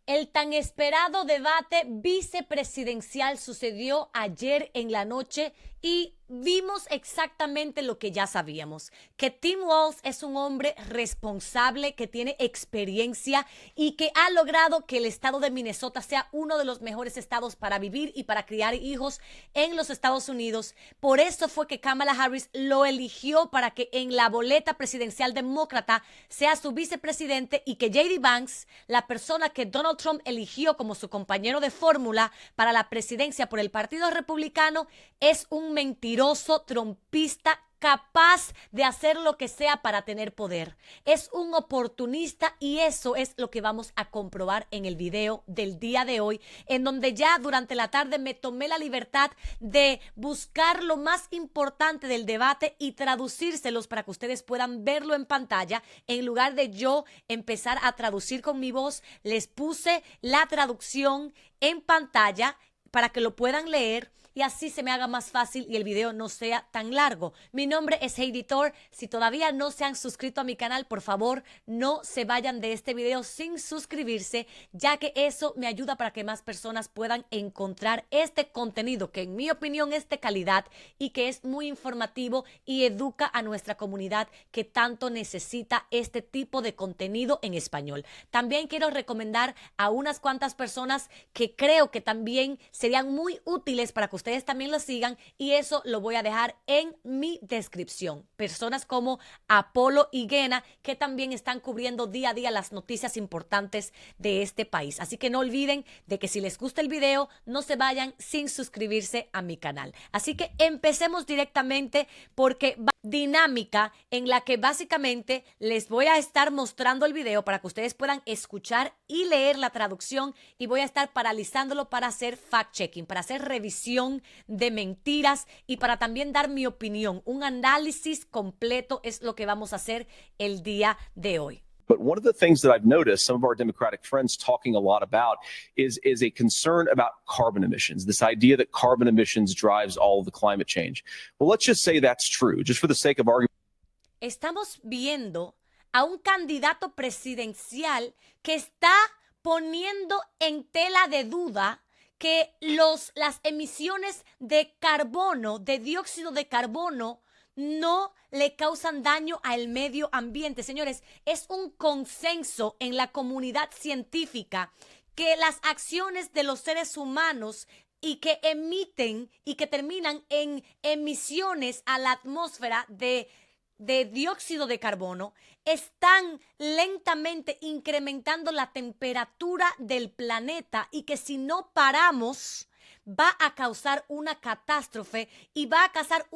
El tan esperado debate vicepresidencial sucedió ayer en la noche y vimos exactamente lo que ya sabíamos, que Tim Walz es un hombre responsable, que tiene experiencia y que ha logrado que el estado de Minnesota sea uno de los mejores estados para vivir y para criar hijos en los Estados Unidos. Por eso fue que Kamala Harris lo eligió para que en la boleta presidencial demócrata sea su vicepresidente y que J.D. Vance, la persona que Donald Trump eligió como su compañero de fórmula para la presidencia por el Partido Republicano, es un mentiroso trumpista capaz de hacer lo que sea para tener poder. Es un oportunista y eso es lo que vamos a comprobar en el video del día de hoy, en donde ya durante la tarde me tomé la libertad de buscar lo más importante del debate y traducírselos para que ustedes puedan verlo en pantalla. En lugar de yo empezar a traducir con mi voz, les puse la traducción en pantalla para que lo puedan leer y así se me haga más fácil y el video no sea tan largo. Mi nombre es Heidi Thor. Si todavía no se han suscrito a mi canal, por favor, no se vayan de este video sin suscribirse, ya que eso me ayuda para que más personas puedan encontrar este contenido que en mi opinión es de calidad y que es muy informativo y educa a nuestra comunidad que tanto necesita este tipo de contenido en español. También quiero recomendar a unas cuantas personas que creo que también serían muy útiles para que ustedes también lo sigan y eso lo voy a dejar en mi descripción. Personas como Apolo y Gena que también están cubriendo día a día las noticias importantes de este país. Así que no olviden de que si les gusta el video, no se vayan sin suscribirse a mi canal. Así que empecemos directamente porque va dinámica en la que básicamente les voy a estar mostrando el video para que ustedes puedan escuchar y leer la traducción y voy a estar paralizándolo para hacer fact-checking, para hacer revisión de mentiras y para también dar mi opinión. Un análisis completo es lo que vamos a hacer el día de hoy. But one of the things that I've noticed some of our Democratic friends talking a lot about is a concern about carbon emissions, this idea that carbon emissions drives all of the climate change. Well, let's just say that's true, just for the sake of argument. Estamos viendo a un candidato presidencial que está poniendo en tela de duda que las emisiones de carbono, de dióxido de carbono, no le causan daño al medio ambiente. Señores, es un consenso en la comunidad científica que las acciones de los seres humanos y que emiten y que terminan en emisiones a la atmósfera de dióxido de carbono están lentamente incrementando la temperatura del planeta y que si no paramos va a causar una catástrofe y va a causar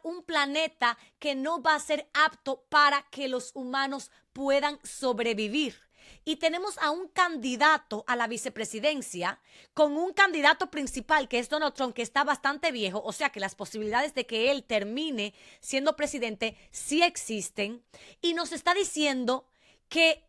un planeta que no va a ser apto para que los humanos puedan sobrevivir. Y tenemos a un candidato a la vicepresidencia con un candidato principal que es Donald Trump, que está bastante viejo, o sea que las posibilidades de que él termine siendo presidente sí existen, y nos está diciendo que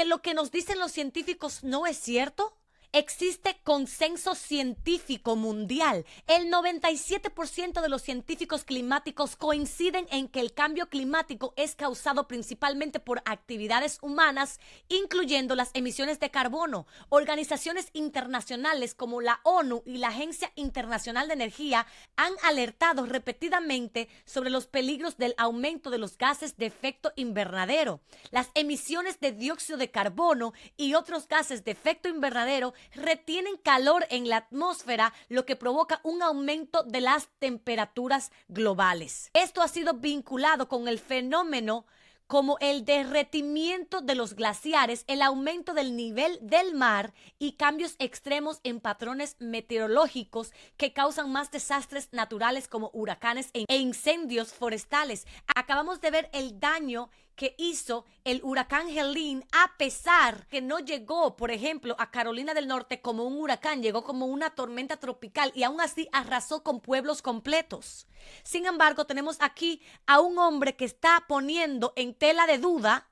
lo que nos dicen los científicos no es cierto. Existe consenso científico mundial. El 97% de los científicos climáticos coinciden en que el cambio climático es causado principalmente por actividades humanas, incluyendo las emisiones de carbono. Organizaciones internacionales como la ONU y la Agencia Internacional de Energía han alertado repetidamente sobre los peligros del aumento de los gases de efecto invernadero. Las emisiones de dióxido de carbono y otros gases de efecto invernadero retienen calor en la atmósfera, lo que provoca un aumento de las temperaturas globales. Esto ha sido vinculado con el fenómeno como el derretimiento de los glaciares, el aumento del nivel del mar y cambios extremos en patrones meteorológicos que causan más desastres naturales como huracanes e incendios forestales. Acabamos de ver el daño que hizo el huracán Helene, a pesar que no llegó, por ejemplo, a Carolina del Norte como un huracán, llegó como una tormenta tropical y aún así arrasó con pueblos completos. Sin embargo, tenemos aquí a un hombre que está poniendo en tela de duda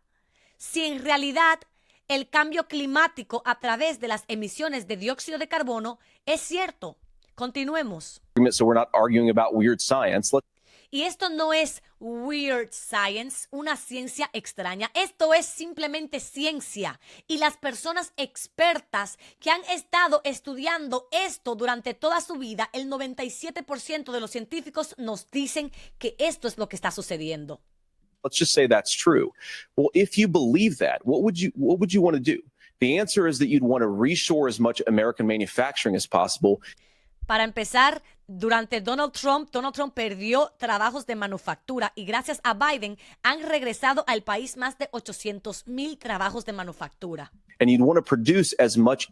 si en realidad el cambio climático a través de las emisiones de dióxido de carbono es cierto. Continuemos. So we're not arguing about weird science. Y esto no es weird science, una ciencia extraña. Esto es simplemente ciencia. Y las personas expertas que han estado estudiando esto durante toda su vida, el 97% de los científicos nos dicen que esto es lo que está sucediendo. Let's just say that's true. Well, if you believe that, what would you want to do? The answer is that you'd want to reshore as much American manufacturing as possible. Para empezar, durante Donald Trump perdió trabajos de manufactura y gracias a Biden han regresado al país más de 800,000 trabajos de manufactura. And you'd want to produce as much.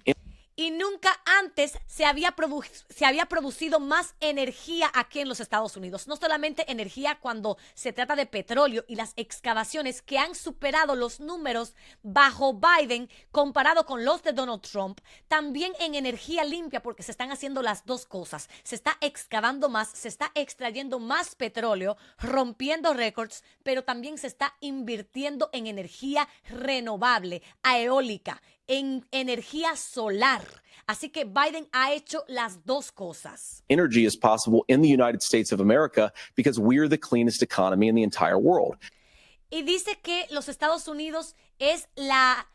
Y nunca antes se había producido más energía aquí en los Estados Unidos. No solamente energía cuando se trata de petróleo y las excavaciones que han superado los números bajo Biden comparado con los de Donald Trump. También en energía limpia porque se están haciendo las dos cosas. Se está excavando más, se está extrayendo más petróleo, rompiendo récords, pero también se está invirtiendo en energía renovable, eólica, en energía solar. Así que Biden ha hecho las dos cosas. Energy is possible in the United States of America because we're the cleanest economy in the entire world. Y dice que los Estados Unidos es la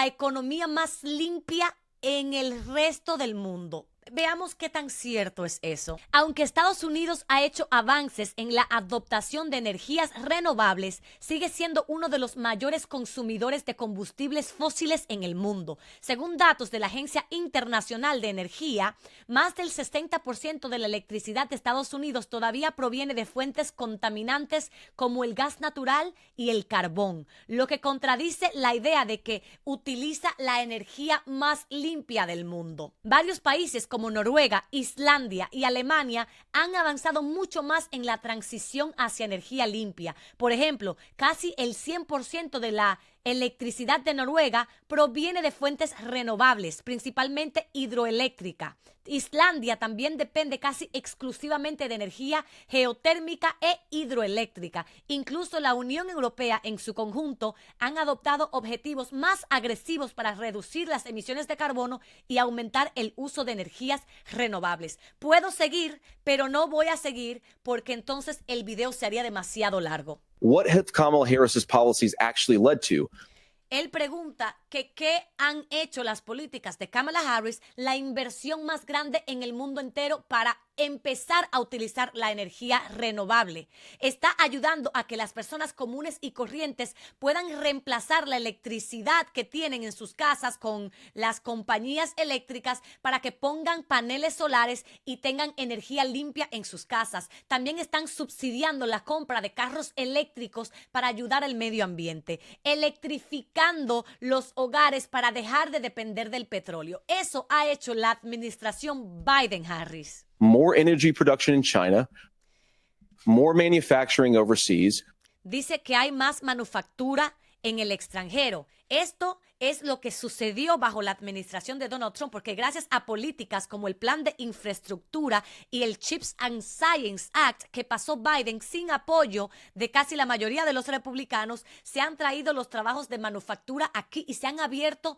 economía más limpia en el resto del mundo. Veamos qué tan cierto es eso. Aunque Estados Unidos ha hecho avances en la adoptación de energías renovables, sigue siendo uno de los mayores consumidores de combustibles fósiles en el mundo. Según datos de la Agencia Internacional de Energía, más del 60% de la electricidad de Estados Unidos todavía proviene de fuentes contaminantes como el gas natural y el carbón, lo que contradice la idea de que utiliza la energía más limpia del mundo. Varios países como Noruega, Islandia y Alemania han avanzado mucho más en la transición hacia energía limpia. Por ejemplo, casi el 100% de la electricidad de Noruega proviene de fuentes renovables, principalmente hidroeléctrica. Islandia también depende casi exclusivamente de energía geotérmica e hidroeléctrica. Incluso la Unión Europea en su conjunto han adoptado objetivos más agresivos para reducir las emisiones de carbono y aumentar el uso de energías renovables. Puedo seguir, pero no voy a seguir porque entonces el video se haría demasiado largo. What have Kamala Harris's policies actually led to? Él pregunta que qué han hecho las políticas de Kamala Harris, la inversión más grande en el mundo entero para empezar a utilizar la energía renovable. Está ayudando a que las personas comunes y corrientes puedan reemplazar la electricidad que tienen en sus casas con las compañías eléctricas para que pongan paneles solares y tengan energía limpia en sus casas. También están subsidiando la compra de carros eléctricos para ayudar al medio ambiente, electrificando los hogares para dejar de depender del petróleo. Eso ha hecho la administración Biden-Harris. More energy production in China, more manufacturing overseas. Dice que hay más manufactura en el extranjero. Esto es lo que sucedió bajo la administración de Donald Trump, porque gracias a políticas como el Plan de Infraestructura y el Chips and Science Act que pasó Biden sin apoyo de casi la mayoría de los republicanos, se han traído los trabajos de manufactura aquí y se han abierto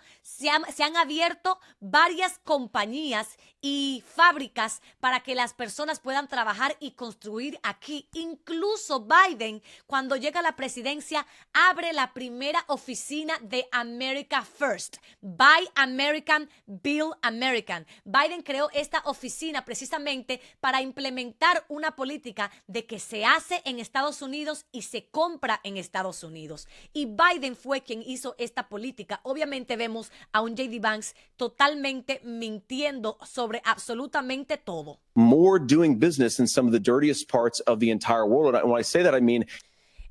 varias compañías y fábricas para que las personas puedan trabajar y construir aquí. Incluso Biden, cuando llega a la presidencia, abre la primera oficina de America First. Buy American, Build American. Biden creó esta oficina precisamente para implementar una política de que se hace en Estados Unidos y se compra en Estados Unidos. Y Biden fue quien hizo esta política. Obviamente vemos a un J.D. Vance totalmente mintiendo sobre absolutamente todo. More doing business in some of the dirtiest parts of the entire world. And when I say that, I mean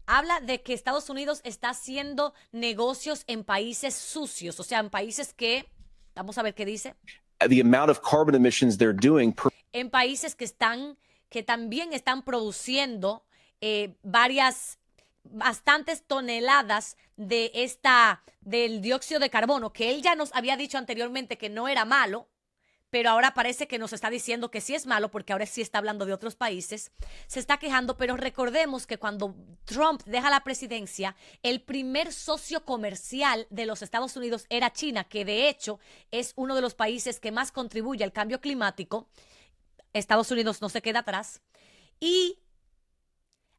habla de que Estados Unidos está haciendo negocios en países sucios, o sea, en países que, vamos a ver qué dice. The amount of carbon emissions they're doing en países que también están produciendo bastantes toneladas del dióxido de carbono, que él ya nos había dicho anteriormente que no era malo, pero ahora parece que nos está diciendo que sí es malo porque ahora sí está hablando de otros países. Se está quejando, pero recordemos que cuando Trump deja la presidencia, el primer socio comercial de los Estados Unidos era China, que de hecho es uno de los países que más contribuye al cambio climático. Estados Unidos no se queda atrás. Y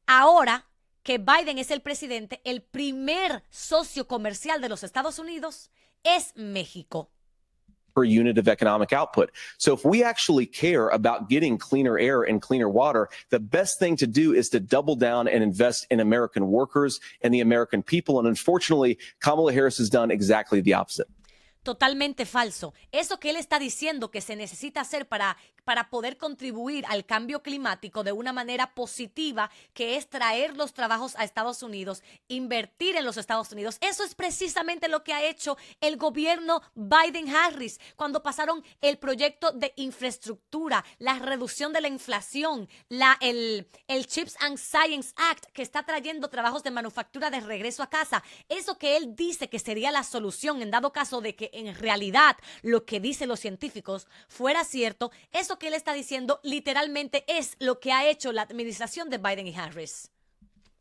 ahora que Biden es el presidente, el primer socio comercial de los Estados Unidos es México. Per unit of economic output. So if we actually care about getting cleaner air and cleaner water, the best thing to do is to double down and invest in American workers and the American people. And unfortunately, Kamala Harris has done exactly the opposite. Totalmente falso. Eso que él está diciendo que se necesita hacer para poder contribuir al cambio climático de una manera positiva, que es traer los trabajos a Estados Unidos, invertir en los Estados Unidos. Eso es precisamente lo que ha hecho el gobierno Biden-Harris cuando pasaron el proyecto de infraestructura, la reducción de la inflación, el Chips and Science Act, que está trayendo trabajos de manufactura de regreso a casa. Eso que él dice que sería la solución en dado caso de que en realidad lo que dicen los científicos fuera cierto, eso que él está diciendo literalmente es lo que ha hecho la administración de Biden y Harris.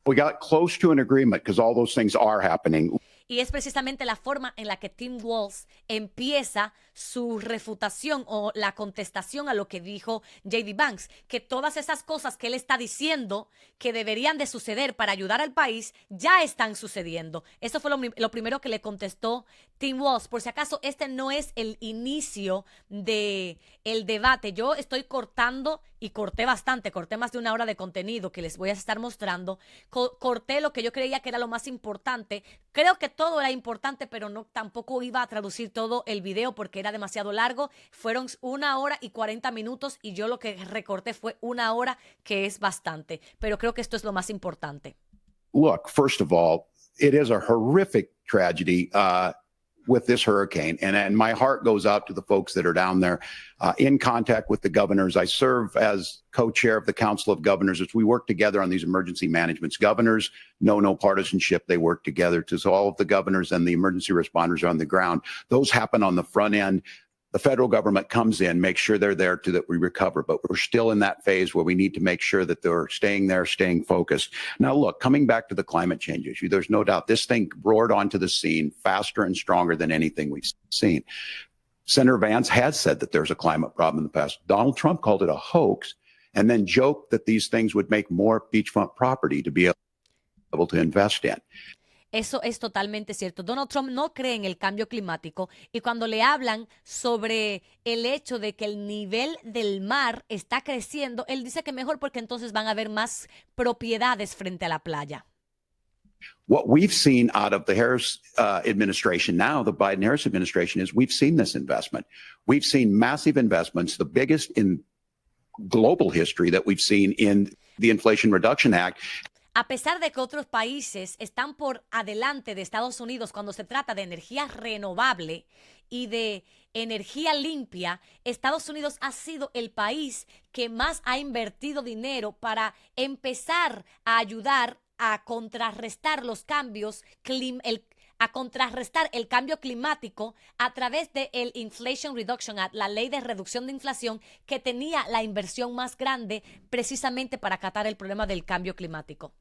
We got close to an agreement because all those things are happening. Y es precisamente la forma en la que Tim Walz empieza su refutación o la contestación a lo que dijo J.D. Vance, que todas esas cosas que él está diciendo que deberían de suceder para ayudar al país ya están sucediendo. Eso fue lo primero que le contestó Tim Walz. Por si acaso, este no es el inicio del debate. Yo estoy cortando y corté bastante, corté más de una hora de contenido que les voy a estar mostrando. Corté lo que yo creía que era lo más importante. Creo que todo era importante, pero no tampoco iba a traducir todo el video porque era demasiado largo. Fueron 1 hora y 40 minutos y yo lo que recorté fue 1 hora, que es bastante. Pero creo que esto es lo más importante. Look, first of all, it is a horrific tragedy with this hurricane. And my heart goes out to the folks that are down there in contact with the governors. I serve as co-chair of the Council of Governors as we work together on these emergency managements. Governors know no partisanship. They work together. So all of the governors and the emergency responders are on the ground. Those happen on the front end. The federal government comes in, makes sure they're there to that we recover. But we're still in that phase where we need to make sure that they're staying there, staying focused. Now, look, coming back to the climate change issue, there's no doubt this thing roared onto the scene faster and stronger than anything we've seen. Senator Vance has said that there's a climate problem in the past. Donald Trump called it a hoax and then joked that these things would make more beachfront property to be able to invest in. Eso es totalmente cierto. Donald Trump no cree en el cambio climático y cuando le hablan sobre el hecho de que el nivel del mar está creciendo, él dice que mejor porque entonces van a haber más propiedades frente a la playa. What we've seen out of the Harris administration now, the Biden-Harris administration, is we've seen this investment. We've seen massive investments, the biggest in global history that we've seen in the Inflation Reduction Act. A pesar de que otros países están por adelante de Estados Unidos cuando se trata de energía renovable y de energía limpia, Estados Unidos ha sido el país que más ha invertido dinero para empezar a ayudar a contrarrestar los cambios a contrarrestar el cambio climático a través del Inflation Reduction Act, la ley de reducción de inflación que tenía la inversión más grande precisamente para acatar el problema del cambio climático.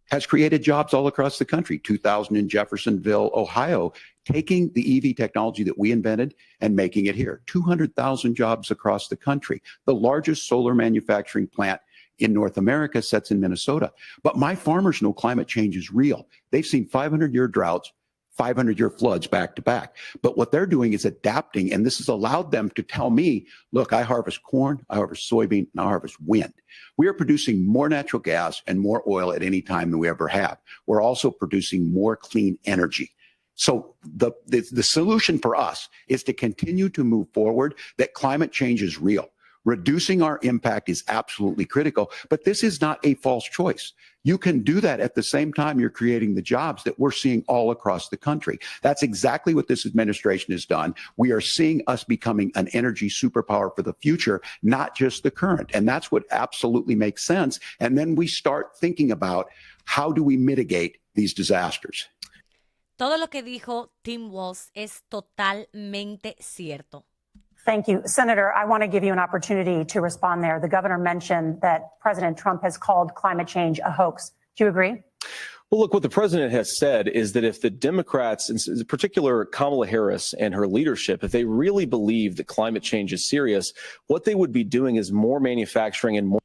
Has created jobs all across the country. 2,000 in Jeffersonville, Ohio, taking the EV technology that we invented and making it here. 200,000 jobs across the country. The largest solar manufacturing plant in North America sits in Minnesota. But my farmers know climate change is real. They've seen 500-year droughts, 500-year floods back to back. But what they're doing is adapting, and this has allowed them to tell me, look, I harvest corn, I harvest soybean, and I harvest wind. We are producing more natural gas and more oil at any time than we ever have. We're also producing more clean energy. So the solution for us is to continue to move forward that climate change is real. Reducing our impact is absolutely critical, but this is not a false choice. You can do that at the same time you're creating the jobs that we're seeing all across the country. That's exactly what this administration has done. We are seeing us becoming an energy superpower for the future, not just the current. And that's what absolutely makes sense. And then we start thinking about how do we mitigate these disasters. Todo lo que dijo Tim Walz es totalmente cierto. Thank you. Senator, I want to give you an opportunity to respond there. The governor mentioned that President Trump has called climate change a hoax. Do you agree? Well, look, what the president has said is that if the Democrats, in particular Kamala Harris and her leadership, if they really believe that climate change is serious, what they would be doing is more manufacturing and more.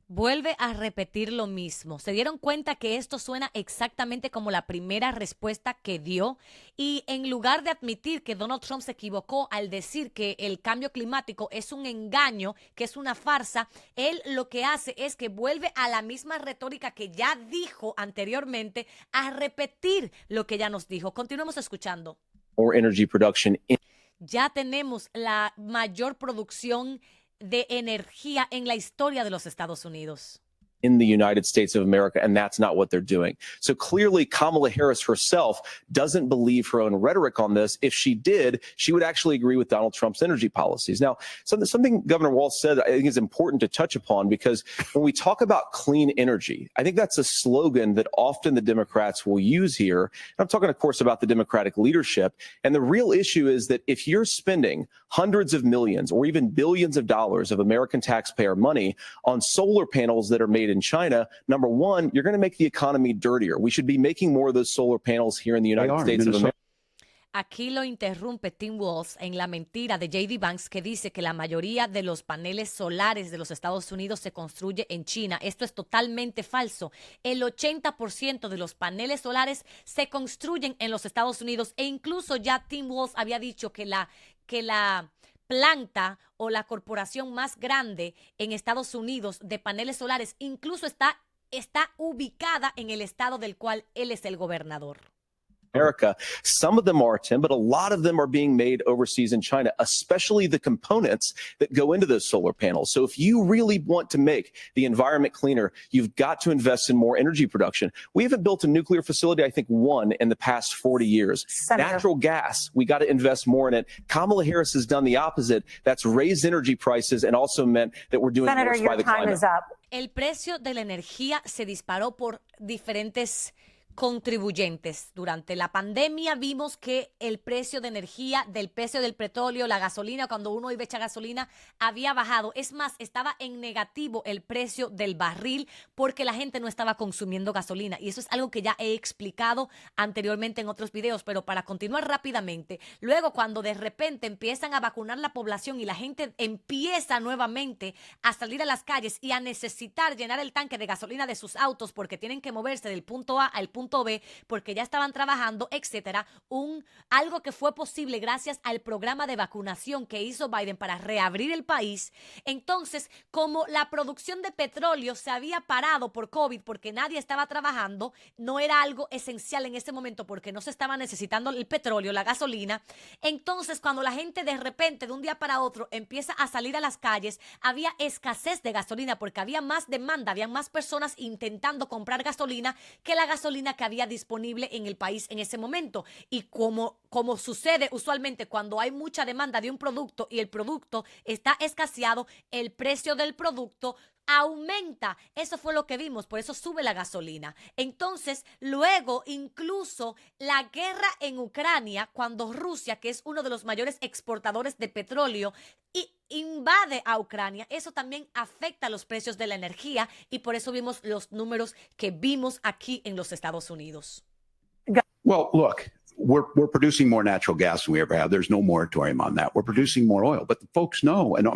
vuelve a repetir lo mismo. Se dieron cuenta que esto suena exactamente como la primera respuesta que dio y en lugar de admitir que Donald Trump se equivocó al decir que el cambio climático es un engaño, que es una farsa, él lo que hace es que vuelve a la misma retórica que ya dijo anteriormente, a repetir lo que ya nos dijo. Continuemos escuchando. More energy production in Ya tenemos la mayor producción de energía en la historia de los Estados Unidos. the United States of America, and that's not what they're doing. So clearly, Kamala Harris herself doesn't believe her own rhetoric on this. If she did, she would actually agree with Donald Trump's energy policies. Now, something Governor Walz said I think is important to touch upon, because when we talk about clean energy, I think that's a slogan that often the Democrats will use here. And I'm talking, of course, about the Democratic leadership. And the real issue is that if you're spending hundreds of millions or even billions of dollars of American taxpayer money on solar panels that are made in China, number one, you're going to make the economy dirtier. We should be making more of those solar panels here in the United States of America. Aquí lo interrumpe Tim Walz en la mentira de J.D. Vance, que dice que la mayoría de los paneles solares de los Estados Unidos se construye en China. Esto es totalmente falso. El 80% de los paneles solares se construyen en los Estados Unidos, e incluso ya Tim Walz había dicho que la planta o la corporación más grande en Estados Unidos de paneles solares incluso está ubicada en el estado del cual él es el gobernador. America. Some of them are, Tim, but a lot of them are being made overseas in China, especially the components that go into those solar panels. So if you really want to make the environment cleaner, you've got to invest in more energy production. We haven't built a nuclear facility, I think, one in the past 40 years. Senator. Natural gas, we got to invest more in it. Kamala Harris has done the opposite. That's raised energy prices and also meant that we're doing Senator, worse by your the time climate. is up. El precio de la energía se disparó por diferentes contribuyentes. Durante la pandemia vimos que el precio de energía, del precio del petróleo, la gasolina, cuando uno iba a echar gasolina, había bajado. Es más, estaba en negativo el precio del barril porque la gente no estaba consumiendo gasolina. Y eso es algo que ya he explicado anteriormente en otros videos, pero para continuar rápidamente, luego cuando de repente empiezan a vacunar la población y la gente empieza nuevamente a salir a las calles y a necesitar llenar el tanque de gasolina de sus autos porque tienen que moverse del punto A al punto B, porque ya estaban trabajando, etcétera, algo que fue posible gracias al programa de vacunación que hizo Biden para reabrir el país. Entonces, como la producción de petróleo se había parado por COVID porque nadie estaba trabajando, no era algo esencial en ese momento porque no se estaba necesitando el petróleo, la gasolina. Entonces, cuando la gente de repente, de un día para otro, empieza a salir a las calles, había escasez de gasolina porque había más demanda, había más personas intentando comprar gasolina que la gasolina que había disponible en el país en ese momento. Y como sucede usualmente cuando hay mucha demanda de un producto y el producto está escaseado, el precio del producto aumenta. Eso fue lo que vimos, por eso sube la gasolina. Entonces, luego, incluso la guerra en Ucrania, cuando Rusia, que es uno de los mayores exportadores de petróleo, invade a Ucrania, eso también afecta los precios de la energía y por eso vimos los números que vimos aquí en los Estados Unidos. Well, look, we're producing more natural gas than we ever have. There's no moratorium on that. We're producing more oil, but the folks know, and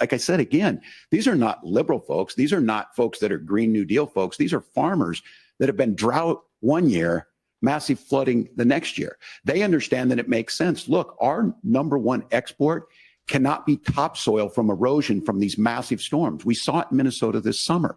like I said, again, these are not liberal folks. These are not folks that are Green New Deal folks. These are farmers that have been drought one year, massive flooding the next year. They understand that it makes sense. Look, our number one export cannot be topsoil from erosion from these massive storms. We saw it in Minnesota this summer.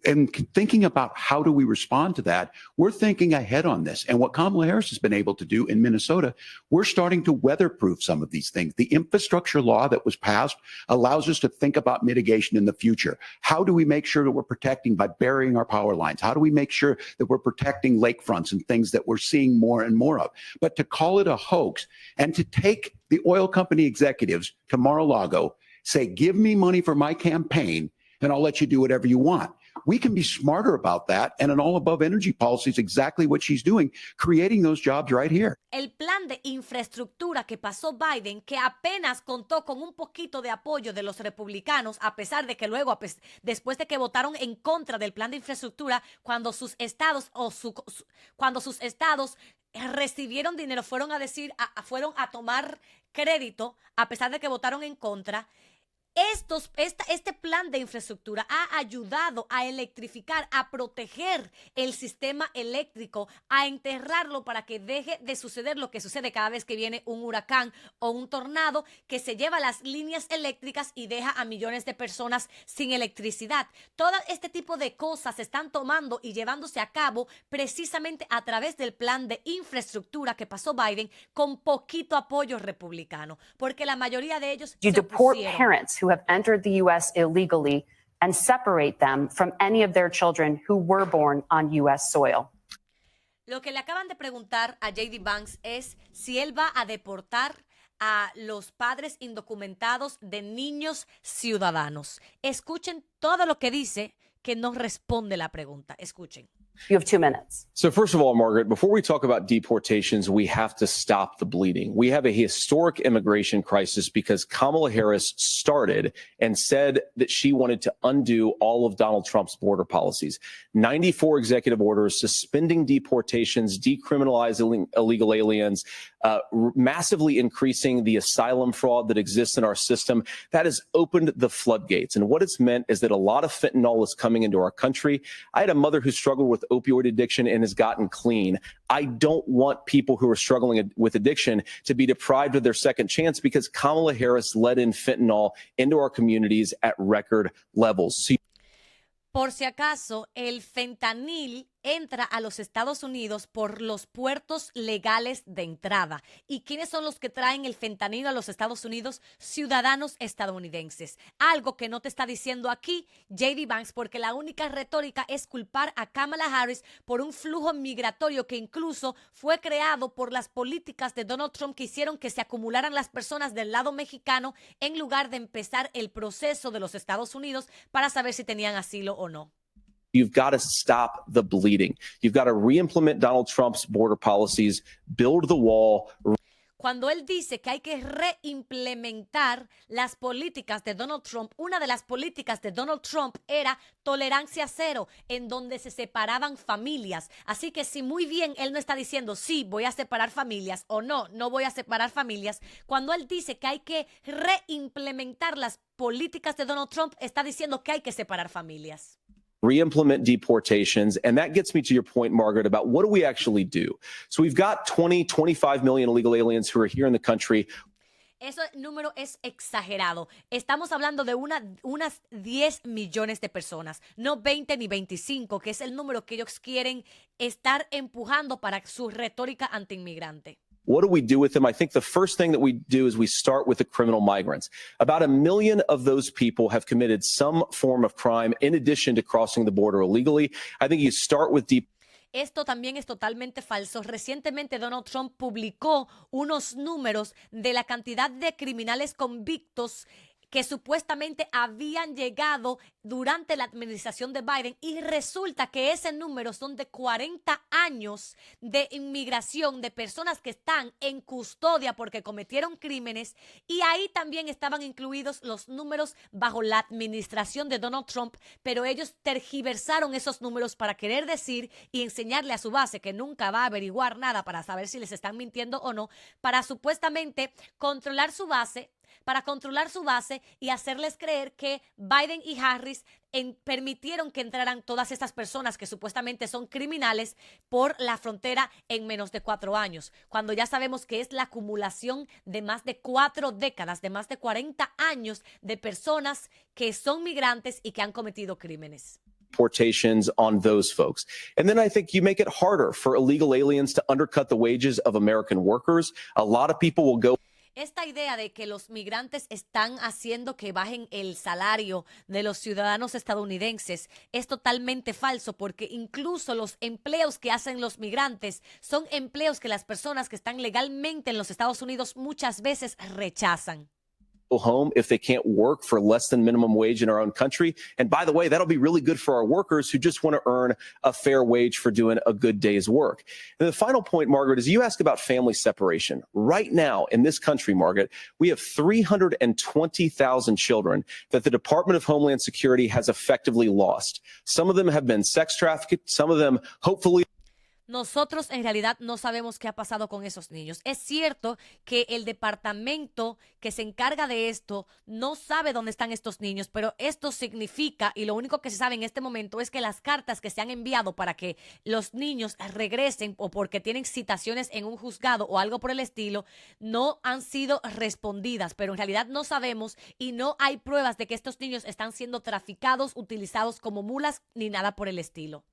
And thinking about how do we respond to that, we're thinking ahead on this. And what Kamala Harris has been able to do in Minnesota, we're starting to weatherproof some of these things. The infrastructure law that was passed allows us to think about mitigation in the future. How do we make sure that we're protecting by burying our power lines? How do we make sure that we're protecting lakefronts and things that we're seeing more and more of? But to call it a hoax and to take the oil company executives to Mar-a-Lago, say, give me money for my campaign and I'll let you do whatever you want. We can be smarter about that, and an all-above energy policy is exactly what she's doing, creating those jobs right here. El plan de infraestructura que pasó Biden, que apenas contó con un poquito de apoyo de los republicanos, a pesar de que luego, después de que votaron en contra del plan de infraestructura, cuando sus estados recibieron dinero, fueron a tomar crédito, a pesar de que votaron en contra. Este plan de infraestructura ha ayudado a electrificar, a proteger el sistema eléctrico, a enterrarlo para que deje de suceder lo que sucede cada vez que viene un huracán o un tornado que se lleva las líneas eléctricas y deja a millones de personas sin electricidad. Todo este tipo de cosas se están tomando y llevándose a cabo precisamente a través del plan de infraestructura que pasó Biden con poquito apoyo republicano, porque la mayoría de ellos You se deport opusieron. parents who have entered the U.S. illegally and separate them from any of their children who were born on U.S. soil. Lo que le acaban de preguntar a J.D. Vance es si él va a deportar a los padres indocumentados de niños ciudadanos. Escuchen todo lo que dice, que no responde la pregunta. Escuchen. You have 2 minutes. So first of all, Margaret, before we talk about deportations, we have to stop the bleeding. We have a historic immigration crisis because Kamala Harris started and said that she wanted to undo all of Donald Trump's border policies. 94 executive orders suspending deportations, decriminalizing illegal aliens, massively increasing the asylum fraud that exists in our system. That has opened the floodgates. And what it's meant is that a lot of fentanyl is coming into our country. I had a mother who struggled with opioid addiction and has gotten clean. I don't want people who are struggling with addiction to be deprived of their second chance because Kamala Harris let in fentanyl into our communities at record levels. So Por si acaso, el fentanil entra a los Estados Unidos por los puertos legales de entrada. ¿Y quiénes son los que traen el fentanilo a los Estados Unidos? Ciudadanos estadounidenses. Algo que no te está diciendo aquí J.D. Vance, porque la única retórica es culpar a Kamala Harris por un flujo migratorio que incluso fue creado por las políticas de Donald Trump que hicieron que se acumularan las personas del lado mexicano en lugar de empezar el proceso de los Estados Unidos para saber si tenían asilo o no. You've got to stop the bleeding. You've got to re-implement Donald Trump's border policies, build the wall. Cuando él dice que hay que reimplementar las políticas de Donald Trump, una de las políticas de Donald Trump era tolerancia cero, en donde se separaban familias. Así que si muy bien él no está diciendo sí, voy a separar familias o no, no voy a separar familias, cuando él dice que hay que reimplementar las políticas de Donald Trump, está diciendo que hay que separar familias. Re-implement deportations. And that gets me to your point, Margaret, about what do we actually do? So we've got 25 million illegal aliens who are here in the country. Ese número es exagerado. Estamos hablando de unas 10 millones de personas, no 20 ni 25, que es el número que ellos quieren estar empujando para su retórica antiinmigrante. What do we do with them? I think the first thing that we do is we start with the criminal migrants. About 1 million of those people have committed some form of crime in addition to crossing the border illegally. I think you start with Esto también es totalmente falso. Recientemente Donald Trump publicó unos números de la cantidad de criminales convictos que supuestamente habían llegado durante la administración de Biden y resulta que ese número son de 40 años de inmigración de personas que están en custodia porque cometieron crímenes y ahí también estaban incluidos los números bajo la administración de Donald Trump, pero ellos tergiversaron esos números para querer decir y enseñarle a su base que nunca va a averiguar nada para saber si les están mintiendo o no, para supuestamente controlar su base y hacerles creer que Biden y Harris permitieron que entraran todas estas personas que supuestamente son criminales por la frontera en menos de 4 años, cuando ya sabemos que es la acumulación de más de 4 décadas, de más de 40 años de personas que son migrantes y que han cometido crímenes. Deportations on those folks. And then I think you make it harder for illegal aliens to undercut the wages of American workers. A lot of people will go. Esta idea de que los migrantes están haciendo que bajen el salario de los ciudadanos estadounidenses es totalmente falso porque incluso los empleos que hacen los migrantes son empleos que las personas que están legalmente en los Estados Unidos muchas veces rechazan. Home if they can't work for less than minimum wage in our own country. And by the way, that'll be really good for our workers who just want to earn a fair wage for doing a good day's work. And the final point, Margaret, is you ask about family separation. Right now in this country, Margaret, we have 320,000 children that the Department of Homeland Security has effectively lost. Some of them have been sex trafficked. Some of them, hopefully. Nosotros en realidad no sabemos qué ha pasado con esos niños. Es cierto que el departamento que se encarga de esto no sabe dónde están estos niños, pero esto significa, y lo único que se sabe en este momento es que las cartas que se han enviado para que los niños regresen o porque tienen citaciones en un juzgado o algo por el estilo, no han sido respondidas, pero en realidad no sabemos y no hay pruebas de que estos niños están siendo traficados, utilizados como mulas ni nada por el estilo.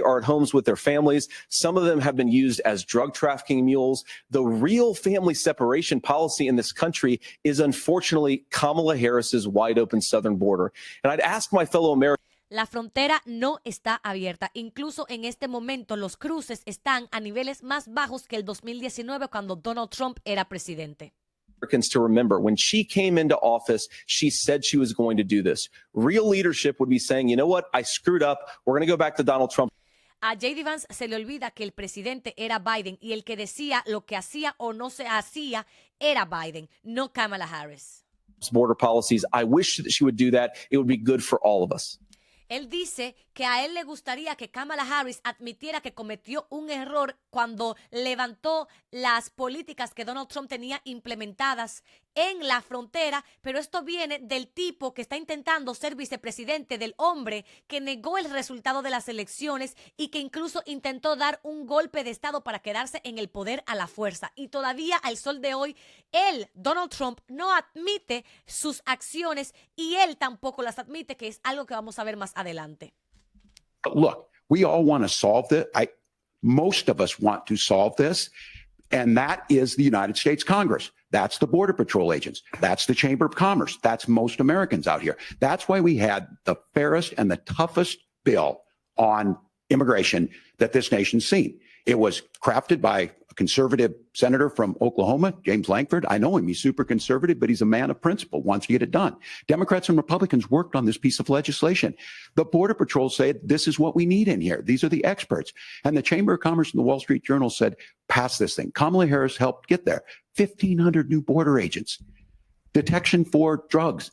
Are at homes with their families. Some of them have been used as drug trafficking mules. The real family separation policy in this country is unfortunately Kamala Harris's wide open southern border. And I'd ask my fellow Americans. La frontera no está abierta. Incluso en este momento los cruces están a niveles más bajos que el 2019 cuando Donald Trump era presidente. To remember, when she came into office, she said she was going to do this. Real leadership would be saying, you know what, I screwed up. We're going to go back to Donald Trump. A J.D. Vance se le olvida que el presidente era Biden y el que decía lo que hacía o no se hacía era Biden, no Kamala Harris. Border policies. I wish that she would do that. It would be good for all of us. Él dice que a él le gustaría que Kamala Harris admitiera que cometió un error cuando levantó las políticas que Donald Trump tenía implementadas en la frontera, pero esto viene del tipo que está intentando ser vicepresidente, del hombre que negó el resultado de las elecciones y que incluso intentó dar un golpe de estado para quedarse en el poder a la fuerza. Y todavía al sol de hoy, él, Donald Trump, no admite sus acciones y él tampoco las admite, que es algo que vamos a ver más adelante. Look, we all want to solve this. Most of us want to solve this, and that is the United States Congress. That's the Border Patrol agents. That's the Chamber of Commerce. That's most Americans out here. That's why we had the fairest and the toughest bill on immigration that this nation's seen. It was crafted by a conservative senator from Oklahoma, James Lankford. I know him. He's super conservative, but he's a man of principle, wants to get it done. Democrats and Republicans worked on this piece of legislation. The Border Patrol said, this is what we need in here. These are the experts. And the Chamber of Commerce and the Wall Street Journal said, pass this thing. Kamala Harris helped get there. 1,500 new border agents, detection for drugs,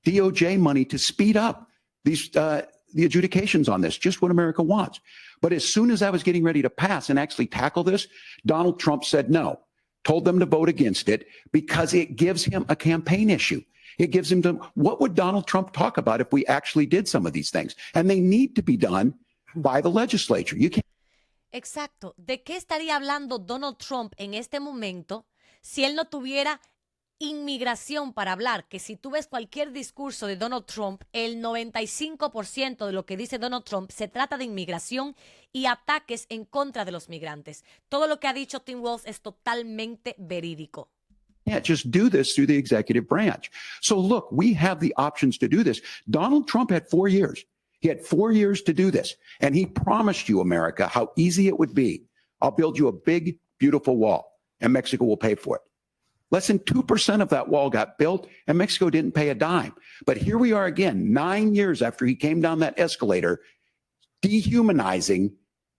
DOJ money to speed up these the adjudications on this, just what America wants. But as soon as I was getting ready to pass and actually tackle this, Donald Trump said no, told them to vote against it because it gives him a campaign issue. It gives him to, what would Donald Trump talk about if we actually did some of these things? And they need to be done by the legislature. You can't. Exacto. ¿De qué estaría hablando Donald Trump en este momento si él no tuviera inmigración para hablar? Que si tú ves cualquier discurso de Donald Trump, el 95% de lo que dice Donald Trump se trata de inmigración y ataques en contra de los migrantes. Todo lo que ha dicho Tim Walz es totalmente verídico. Can't just do this through the executive branch. So look, we have the options to do this. Donald Trump had 4 years. He had 4 years to do this. And he promised you, America, how easy it would be. I'll build you a big, beautiful wall, and Mexico will pay for it. Less than 2% of that wall got built, and Mexico didn't pay a dime. But here we are again, 9 years after he came down that escalator, dehumanizing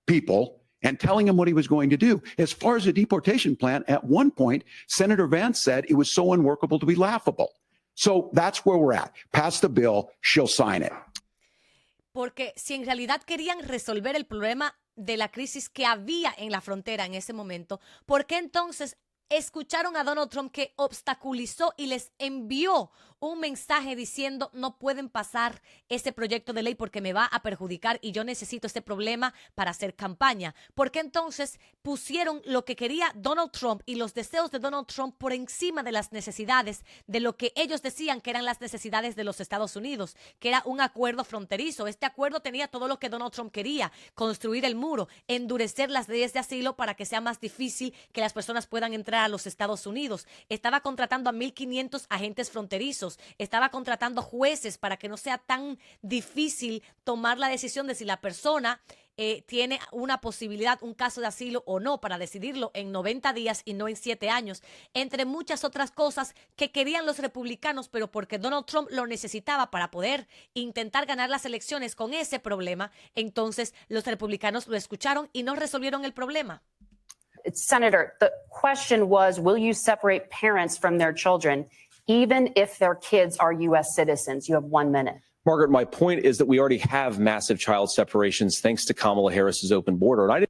people and telling him what he was going to do. As far as the deportation plan, at one point, Senator Vance said it was so unworkable to be laughable. So that's where we're at. Pass the bill, she'll sign it. Porque si en realidad querían resolver el problema de la crisis que había en la frontera en ese momento, ¿por qué entonces escucharon a Donald Trump que obstaculizó y les envió un mensaje diciendo no pueden pasar ese proyecto de ley porque me va a perjudicar y yo necesito este problema para hacer campaña? ¿Por qué entonces pusieron lo que quería Donald Trump y los deseos de Donald Trump por encima de las necesidades de lo que ellos decían que eran las necesidades de los Estados Unidos, que era un acuerdo fronterizo? Este acuerdo tenía todo lo que Donald Trump quería: construir el muro, endurecer las leyes de asilo para que sea más difícil que las personas puedan entrar a los Estados Unidos. Estaba contratando a 1,500 agentes fronterizos. Estaba contratando jueces para que no sea tan difícil tomar la decisión de si la persona tiene una posibilidad, un caso de asilo o no, para decidirlo en 90 días y no en 7 años, entre muchas otras cosas que querían los republicanos, pero porque Donald Trump lo necesitaba para poder intentar ganar las elecciones con ese problema, entonces los republicanos lo escucharon y no resolvieron el problema. Senator, the question was, will you separate parents from their children, even if their kids are U.S. citizens? You have 1 minute. Margaret, my point is that we already have massive child separations thanks to Kamala Harris's open border. And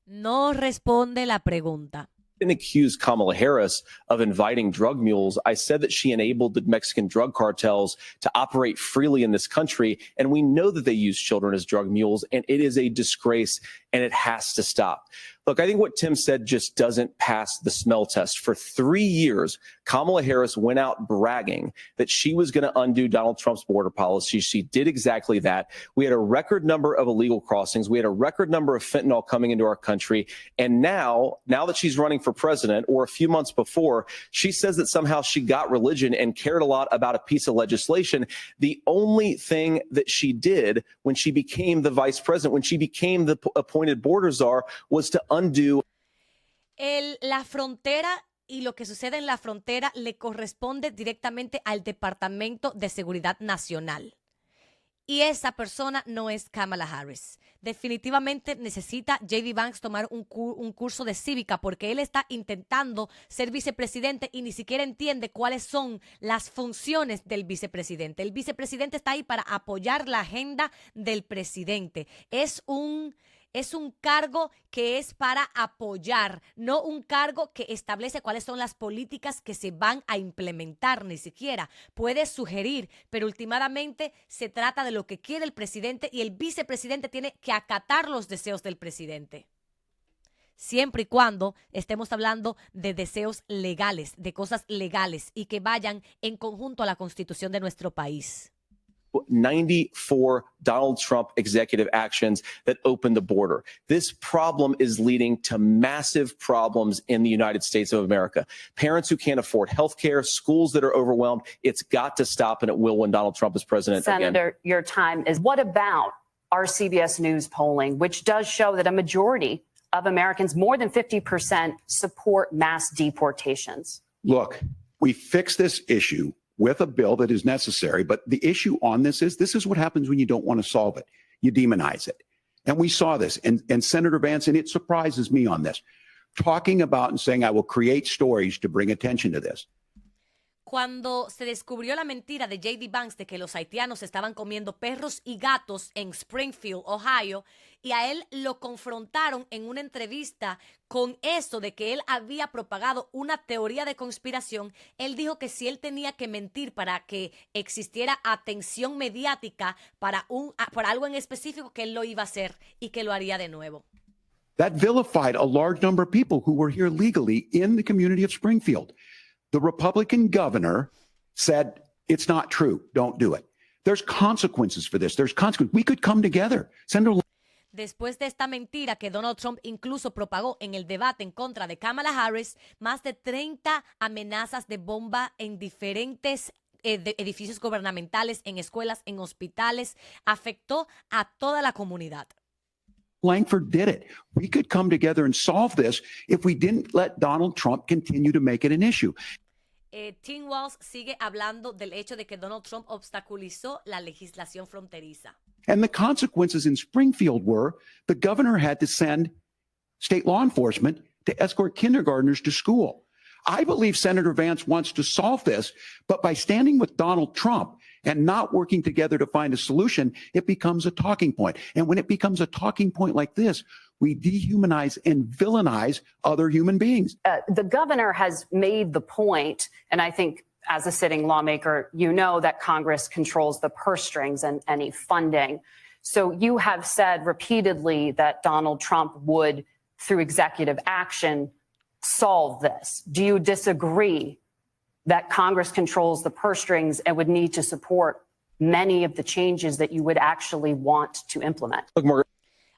No responde la pregunta. Didn't accuse Kamala Harris of inviting drug mules. I said that she enabled the Mexican drug cartels to operate freely in this country. And we know that they use children as drug mules, and it is a disgrace, and it has to stop. Look, I think what Tim said just doesn't pass the smell test. For 3 years, Kamala Harris went out bragging that she was going to undo Donald Trump's border policy. She did exactly that. We had a record number of illegal crossings. We had a record number of fentanyl coming into our country. And now that she's running for president, or a few months before, she says that somehow she got religion and cared a lot about a piece of legislation. The only thing that she did when she became the vice president, when she became the appointed border czar, was to undo. La frontera y lo que sucede en la frontera le corresponde directamente al Departamento de Seguridad Nacional. Y esa persona no es Kamala Harris. Definitivamente necesita J.D. Vance tomar un curso de cívica, porque él está intentando ser vicepresidente y ni siquiera entiende cuáles son las funciones del vicepresidente. El vicepresidente está ahí para apoyar la agenda del presidente. Es un cargo que es para apoyar, no un cargo que establece cuáles son las políticas que se van a implementar, ni siquiera. Puede sugerir, pero últimamente se trata de lo que quiere el presidente, y el vicepresidente tiene que acatar los deseos del presidente. Siempre y cuando estemos hablando de deseos legales, de cosas legales y que vayan en conjunto a la Constitución de nuestro país. 94 Donald Trump executive actions that opened the border. This problem is leading to massive problems in the United States of America. Parents who can't afford health care, schools that are overwhelmed. It's got to stop, and it will when Donald Trump is president Senator, again. your time is. What about our CBS News polling, which does show that a majority of Americans, more than 50%, support mass deportations? Look, we fix this issue with a bill that is necessary. But the issue on this is what happens when you don't want to solve it. You demonize it. And we saw this. And Senator Vance, and it surprises me on this, talking about and saying, I will create stories to bring attention to this. Cuando se descubrió la mentira de J.D. Vance de que los haitianos estaban comiendo perros y gatos en Springfield, Ohio, y a él lo confrontaron en una entrevista con eso de que él había propagado una teoría de conspiración, él dijo que si él tenía que mentir para que existiera atención mediática por algo en específico, que él lo iba a hacer y que lo haría de nuevo. That vilified a large number of people who were here legally in the community of Springfield. The Republican governor said, it's not true. Don't do it. There's consequences for this. There's consequences. We could come together. Senator. Después de esta mentira que Donald Trump incluso propagó en el debate en contra de Kamala Harris, más de 30 amenazas de bomba en diferentes edificios gubernamentales, en escuelas, en hospitales, afectó a toda la comunidad. Langford did it. We could come together and solve this if we didn't let Donald Trump continue to make it an issue. Tim Walz sigue hablando del hecho de que Donald Trump obstaculizó la legislación fronteriza. And the consequences in Springfield were the governor had to send state law enforcement to escort kindergartners to school. I believe Senator Vance wants to solve this, but by standing with Donald Trump and not working together to find a solution, it becomes a talking point. And when it becomes a talking point like this, we dehumanize and villainize other human beings. The governor has made the point, and I think as a sitting lawmaker, you know that Congress controls the purse strings and any funding. So you have said repeatedly that Donald Trump would, through executive action, solve this. Do you disagree that Congress controls the purse strings and would need to support many of the changes that you would actually want to implement? Look, Margaret.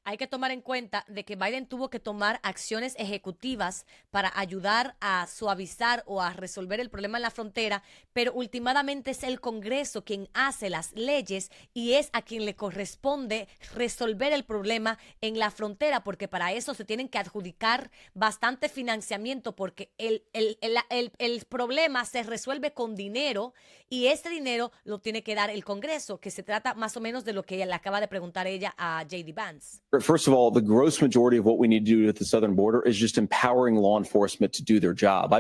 Hay que tomar en cuenta de que Biden tuvo que tomar acciones ejecutivas para ayudar a suavizar o a resolver el problema en la frontera, pero últimamente es el Congreso quien hace las leyes y es a quien le corresponde resolver el problema en la frontera, porque para eso se tienen que adjudicar bastante financiamiento, porque el problema se resuelve con dinero y ese dinero lo tiene que dar el Congreso, que se trata más o menos de lo que le acaba de preguntar ella a J.D. Vance. First of all, the gross majority of what we need to do at the southern border is just empowering law enforcement to do their job.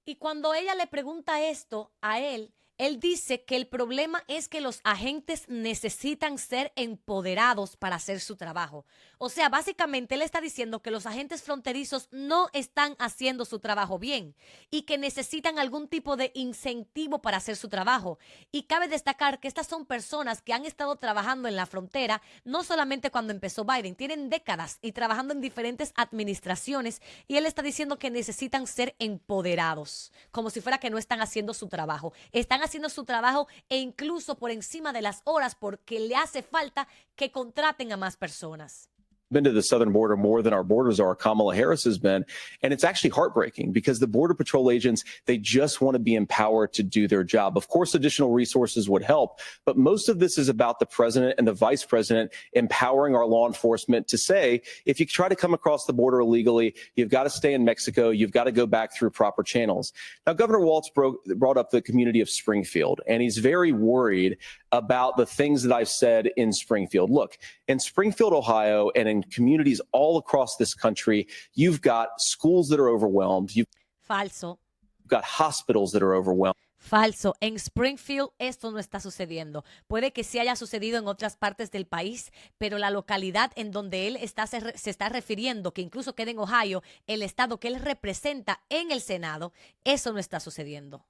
Y cuando ella le pregunta esto a él Él dice que el problema es que los agentes necesitan ser empoderados para hacer su trabajo. O sea, básicamente él está diciendo que los agentes fronterizos no están haciendo su trabajo bien y que necesitan algún tipo de incentivo para hacer su trabajo. Y cabe destacar que estas son personas que han estado trabajando en la frontera, no solamente cuando empezó Biden, tienen décadas y trabajando en diferentes administraciones, y él está diciendo que necesitan ser empoderados, como si fuera que no están haciendo su trabajo. Están haciendo su trabajo e incluso por encima de las horas porque le hace falta que contraten a más personas. Been to the southern border more than our borders are, Kamala Harris has been. And it's actually heartbreaking because the Border Patrol agents, they just want to be empowered to do their job. Of course, additional resources would help, but most of this is about the president and the vice president empowering our law enforcement to say, if you try to come across the border illegally, you've got to stay in Mexico, you've got to go back through proper channels. Now, Governor Walz brought up the community of Springfield, and he's very worried about the things that I've said in Springfield. Look, in Springfield, Ohio, and in communities all across this country, you've got schools that are overwhelmed. You've Falso. got hospitals that are overwhelmed. Falso. En Springfield esto no está sucediendo. Puede que sí haya sucedido en otras partes del país, pero la localidad en donde él está se está refiriendo, que incluso queda en Ohio, el estado que él representa en el Senado, eso no está sucediendo.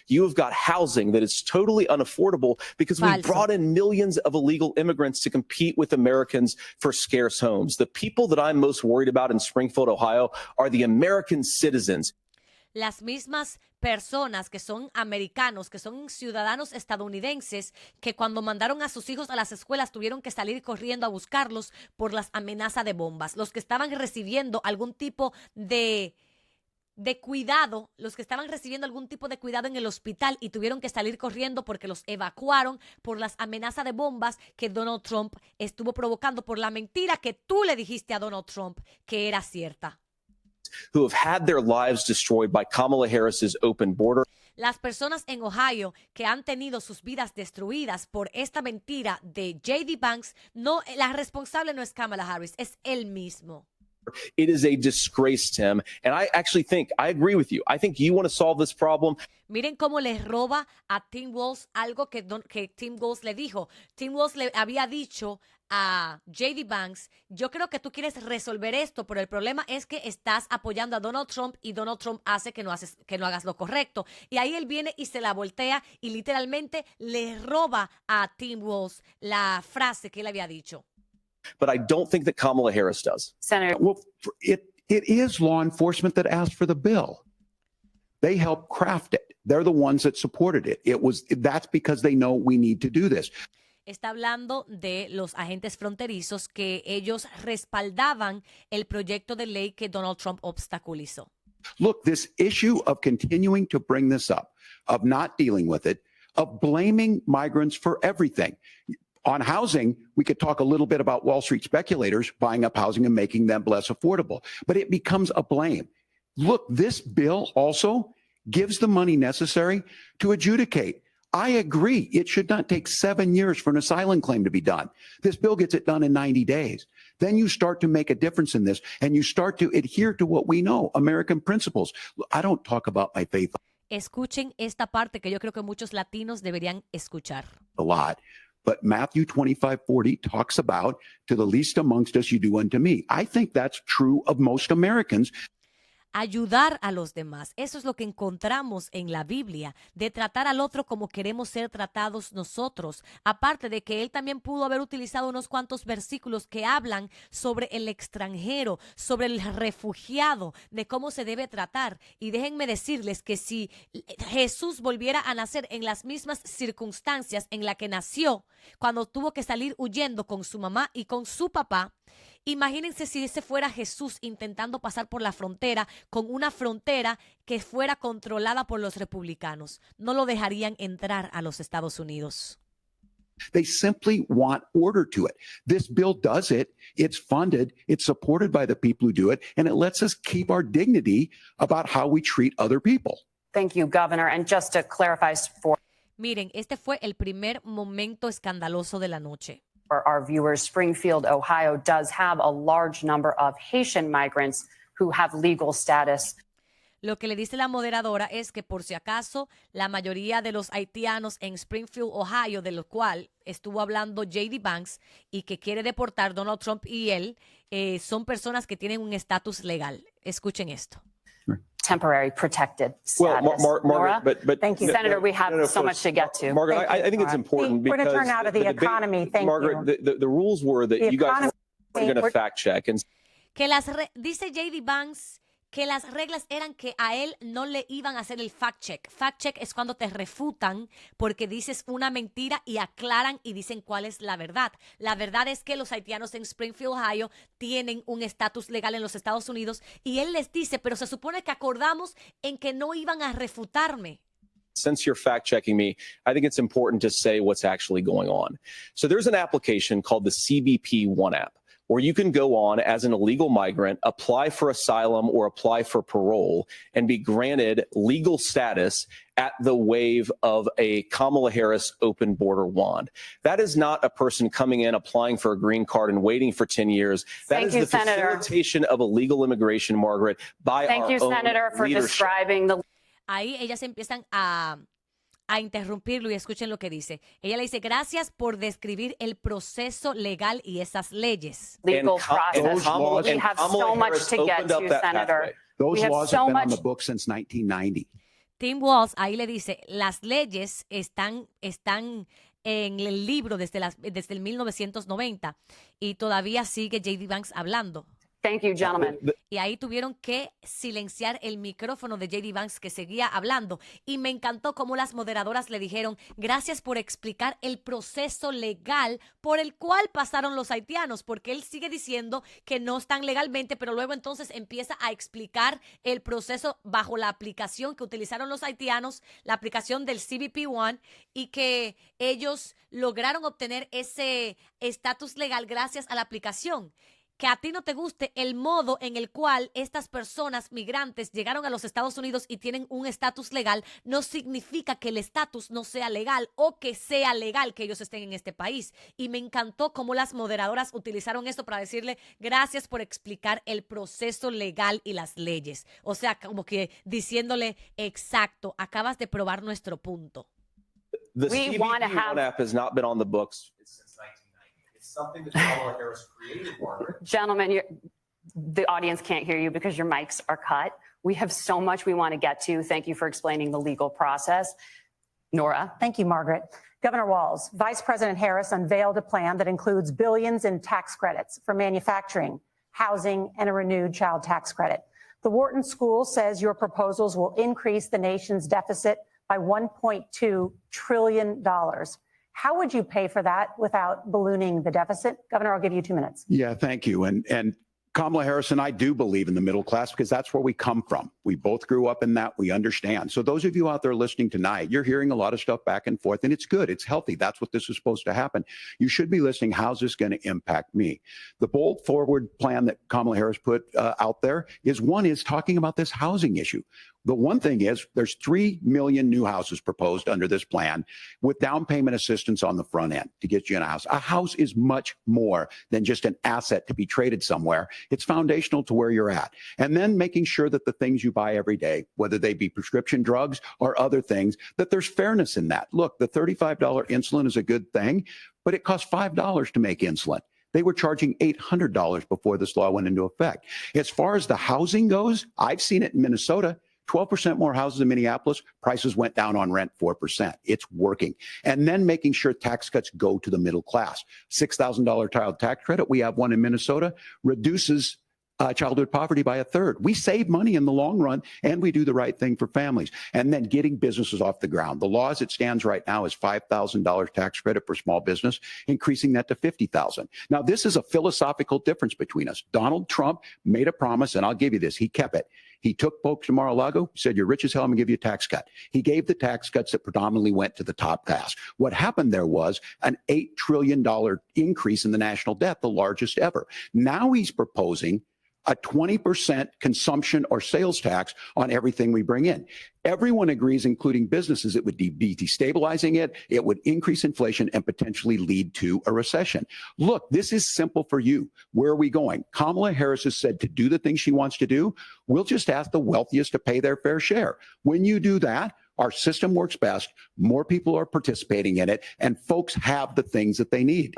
You have got housing that is totally unaffordable because we Falso. brought in millions of illegal immigrants to compete with Americans for scarce homes. The people that I'm most worried about in Springfield, Ohio, are the American citizens. Las mismas personas que son americanos, que son ciudadanos estadounidenses, que cuando mandaron a sus hijos a las escuelas tuvieron que salir corriendo a buscarlos por las amenazas de bombas. Los que estaban recibiendo algún tipo de cuidado, los que estaban recibiendo algún tipo de cuidado en el hospital y tuvieron que salir corriendo porque los evacuaron por las amenazas de bombas que Donald Trump estuvo provocando por la mentira que tú le dijiste a Donald Trump que era cierta. Who have had their lives destroyed by Kamala Harris's open border. Las personas en Ohio que han tenido sus vidas destruidas por esta mentira de J.D. Vance, no, la responsable no es Kamala Harris, es él mismo. It is a disgrace, Tim. And I actually think, I agree with you. I think you want to solve this problem. Miren cómo le roba a Tim Walz algo que Tim Walz le dijo. Tim Walz le había dicho a J.D. Vance, yo creo que tú quieres resolver esto, pero el problema es que estás apoyando a Donald Trump y Donald Trump hace que no hagas lo correcto. Y ahí él viene y se la voltea y literalmente le roba a Tim Walz la frase que él había dicho. But I don't think that Kamala Harris does. Senator, Well, it is law enforcement that asked for the bill. They helped craft it. They're the ones that supported it. That's because they know we need to do this. Está hablando de los agentes fronterizos que ellos respaldaban el proyecto de ley que Donald Trump obstaculizó. Look, this issue of continuing to bring this up, of not dealing with it, of blaming migrants for everything. On housing, we could talk a little bit about Wall Street speculators buying up housing and making them less affordable, but it becomes a blame. Look, this bill also gives the money necessary to adjudicate. I agree. It should not take 7 years for an asylum claim to be done. This bill gets it done in 90 days. Then you start to make a difference in this and you start to adhere to what we know, American principles. I don't talk about my faith Escuchen esta parte que yo creo que muchos latinos deberían escuchar. a lot. But Matthew 25:40 talks about, to the least amongst us, you do unto me. I think that's true of most Americans. Ayudar a los demás. Eso es lo que encontramos en la Biblia, de tratar al otro como queremos ser tratados nosotros. Aparte de que él también pudo haber utilizado unos cuantos versículos que hablan sobre el extranjero, sobre el refugiado, de cómo se debe tratar. Y déjenme decirles que si Jesús volviera a nacer en las mismas circunstancias en las que nació, cuando tuvo que salir huyendo con su mamá y con su papá, imagínense si ese fuera Jesús intentando pasar por la frontera con una frontera que fuera controlada por los republicanos. No lo dejarían entrar a los Estados Unidos. They simply want order to it. This bill does it. It's funded. It's supported by the people who do it. And it lets us keep our dignity about how we treat other people. thank you, Governor. And just to clarify for Miren, este fue el primer momento escandaloso de la noche. our viewers, Springfield, Ohio does have a large number of Haitian migrants who have legal status. Lo que le dice la moderadora es que por si acaso la mayoría de los haitianos en Springfield, Ohio, de lo cual estuvo hablando J.D. Vance y que quiere deportar Donald Trump y él, son personas que tienen un estatus legal. Escuchen esto. Temporary protected Well, status. Margaret, Nora? but Thank you. Senator, we have so of much course. to get to. Margaret, Thank you, I think it's Nora. important We're because gonna turn now to the debate- economy. Thank Margaret, you. the rules were that The you guys economy- were going to we're- fact check, and Que dice J.D. Vance que las reglas eran que a él no le iban a hacer el fact check. Fact check es cuando te refutan porque dices una mentira y aclaran y dicen cuál es la verdad. La verdad es que los haitianos en Springfield, Ohio, tienen un estatus legal en los Estados Unidos y él les dice, pero se supone que acordamos en que no iban a refutarme. since you're fact checking me, I think it's important to say what's actually going on. So there's an application called the CBP One app, where you can go on as an illegal migrant, apply for asylum or apply for parole, and be granted legal status at the wave of a Kamala Harris open border wand. That is not a person coming in, applying for a green card and waiting for 10 years. That Thank is you, the Senator. facilitation of illegal immigration, Margaret, by Thank our you, own Senator, for leadership. describing the Ahí ellas empiezan a interrumpirlo y escuchen lo que dice. Ella le dice, gracias por describir el proceso legal y esas leyes. legal And process. Kamala- We and have Kamala so much Harris to get opened up to, that Senator. pathway. Those We have laws so have been on much- the books since 1990. Tim Walz ahí le dice, las leyes están en el libro desde el 1990 y todavía sigue J.D. Vance hablando. Thank you, gentlemen. Y ahí tuvieron que silenciar el micrófono de J.D. Vance que seguía hablando. Y me encantó cómo las moderadoras le dijeron, gracias por explicar el proceso legal por el cual pasaron los haitianos, porque él sigue diciendo que no están legalmente, pero luego entonces empieza a explicar el proceso bajo la aplicación que utilizaron los haitianos, la aplicación del CBP One, y que ellos lograron obtener ese estatus legal gracias a la aplicación. Que a ti no te guste el modo en el cual estas personas migrantes llegaron a los Estados Unidos y tienen un estatus legal, no significa que el estatus no sea legal o que sea legal que ellos estén en este país. Y me encantó cómo las moderadoras utilizaron esto para decirle gracias por explicar el proceso legal y las leyes. O sea, como que diciéndole, exacto, acabas de probar nuestro punto. The We CBP wanna have- One app has not been on the books since 1990. It's something that Kamala Harris created, Margaret. Gentlemen, the audience can't hear you because your mics are cut. We have so much we want to get to. Thank you for explaining the legal process. Nora? Thank you, Margaret. Governor Walz, Vice President Harris unveiled a plan that includes billions in tax credits for manufacturing, housing, and a renewed child tax credit. The Wharton School says your proposals will increase the nation's deficit by $1.2 trillion. How would you pay for that without ballooning the deficit? Governor, I'll give you 2 minutes. Yeah, thank you. And Kamala Harris and I do believe in the middle class because that's where we come from. We both grew up in that. We understand. So those of you out there listening tonight, you're hearing a lot of stuff back and forth, and it's good. It's healthy. That's what this is supposed to happen. You should be listening. How's this going to impact me? The bold forward plan that Kamala Harris put out there is talking about this housing issue. The one thing is there's 3 million new houses proposed under this plan with down payment assistance on the front end to get you in a house. A house is much more than just an asset to be traded somewhere. It's foundational to where you're at. And then making sure that the things you buy every day, whether they be prescription drugs or other things, that there's fairness in that. Look, the $35 insulin is a good thing, but it costs $5 to make insulin. They were charging $800 before this law went into effect. As far as the housing goes, I've seen it in Minnesota. 12% more houses in Minneapolis, prices went down on rent 4%. It's working. And then making sure tax cuts go to the middle class. $6,000 child tax credit, we have one in Minnesota, reduces childhood poverty by 1/3. We save money in the long run, and we do the right thing for families. And then getting businesses off the ground. The law as it stands right now is $5,000 tax credit for small business, increasing that to $50,000. Now, this is a philosophical difference between us. Donald Trump made a promise, and I'll give you this. He kept it. He took folks to Mar-a-Lago, said, you're rich as hell, I'm gonna give you a tax cut. He gave the tax cuts that predominantly went to the top class. What happened there was an $8 trillion increase in the national debt, the largest ever. Now he's proposing a 20% consumption or sales tax on everything we bring in. Everyone agrees, including businesses, it would be destabilizing it, it would increase inflation and potentially lead to a recession. Look, this is simple for you. Where are we going? Kamala Harris has said to do the things she wants to do, we'll just ask the wealthiest to pay their fair share. When you do that, our system works best, more people are participating in it, and folks have the things that they need.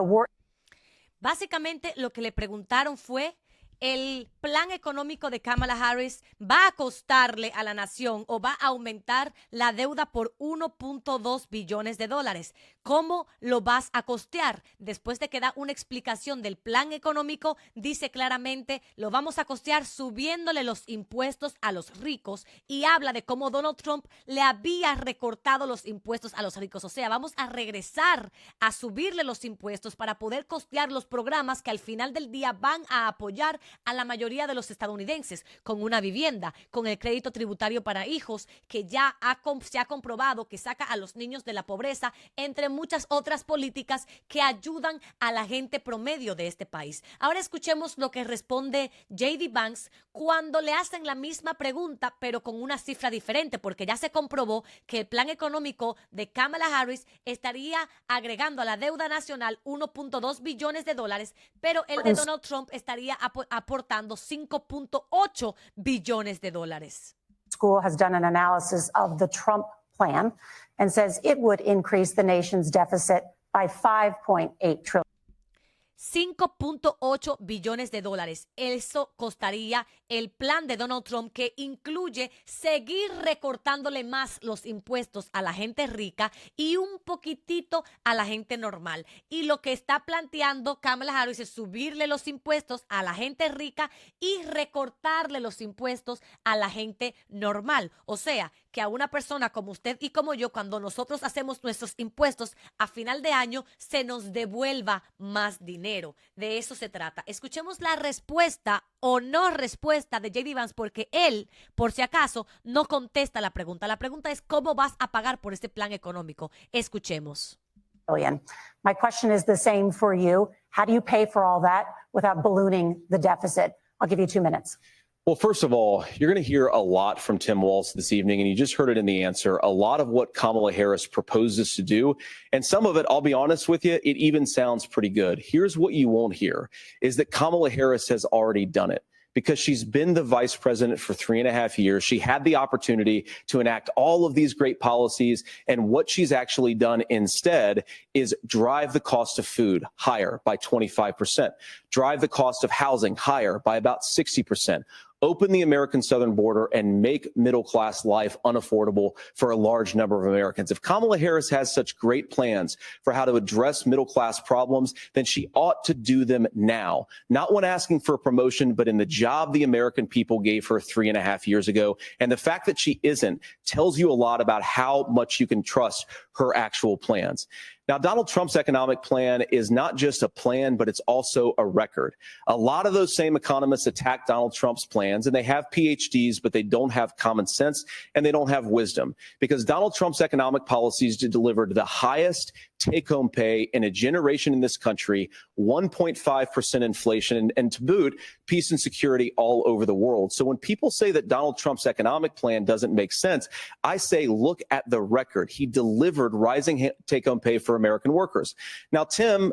Básicamente lo que le preguntaron fue el plan económico de Kamala Harris va a costarle a la nación o va a aumentar la deuda por 1.2 billones de dólares. ¿Cómo lo vas a costear? Después de que da una explicación del plan económico, dice claramente, lo vamos a costear subiéndole los impuestos a los ricos y habla de cómo Donald Trump le había recortado los impuestos a los ricos. O sea, vamos a regresar a subirle los impuestos para poder costear los programas que al final del día van a apoyar a la mayoría de los estadounidenses con una vivienda, con el crédito tributario para hijos que ya se ha comprobado que saca a los niños de la pobreza, entre muchas otras políticas que ayudan a la gente promedio de este país. Ahora escuchemos lo que responde J.D. Vance cuando le hacen la misma pregunta pero con una cifra diferente, porque ya se comprobó que el plan económico de Kamala Harris estaría agregando a la deuda nacional 1.2 billones de dólares, pero el de Donald Trump estaría aportando 5.8 billones de dólares. School has done an analysis of the Trump plan and says it would increase the nation's deficit by 5.8 trillion. 5.8 billones de dólares. Eso costaría el plan de Donald Trump, que incluye seguir recortándole más los impuestos a la gente rica y un poquitito a la gente normal. Y lo que está planteando Kamala Harris es subirle los impuestos a la gente rica y recortarle los impuestos a la gente normal. O sea, que a una persona como usted y como yo, cuando nosotros hacemos nuestros impuestos a final de año, se nos devuelva más dinero. De eso se trata. Escuchemos la respuesta o no respuesta de J.D. Vance, porque él, por si acaso, no contesta la pregunta. La pregunta es, ¿cómo vas a pagar por este plan económico? Escuchemos. My question is the same for you. How do you pay for all that without ballooning the deficit? I'll give you 2 minutes. Well, first of all, you're going to hear a lot from Tim Walz this evening, and you just heard it in the answer. A lot of what Kamala Harris proposes to do, and some of it, I'll be honest with you, it even sounds pretty good. Here's what you won't hear, is that Kamala Harris has already done it. Because she's been the vice president for 3.5 years. She had the opportunity to enact all of these great policies. And what she's actually done instead is drive the cost of food higher by 25%, drive the cost of housing higher by about 60%. Open the American southern border and make middle-class life unaffordable for a large number of Americans. If Kamala Harris has such great plans for how to address middle-class problems, then she ought to do them now. Not when asking for a promotion, but in the job the American people gave her 3.5 years ago. And the fact that she isn't tells you a lot about how much you can trust her actual plans. Now, Donald Trump's economic plan is not just a plan, but it's also a record. A lot of those same economists attack Donald Trump's plans, and they have PhDs, but they don't have common sense and they don't have wisdom, because Donald Trump's economic policies delivered the highest take-home pay in a generation in this country, 1.5% inflation, and to boot, peace and security all over the world. So when people say that Donald Trump's economic plan doesn't make sense, I say, look at the record. He delivered rising take-home pay for American workers. Now, Tim.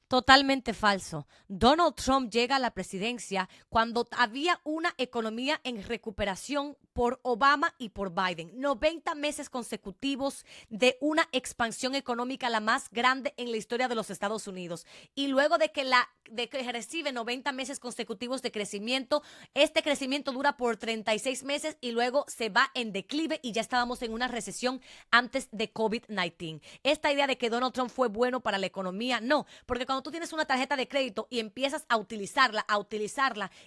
Totalmente falso. Donald Trump llega a la presidencia cuando había una economía en recuperación por Obama y por Biden. 90 meses consecutivos de una expansión económica, la más grande en la historia de los Estados Unidos. Y luego de que recibe 90 meses consecutivos de crecimiento, este crecimiento dura por 36 meses y luego se va en declive y ya estábamos en una recesión antes de COVID-19. Esta idea de que Donald Trump fue bueno para la economía, no, porque cuando tú tienes una tarjeta de crédito y empiezas a utilizarla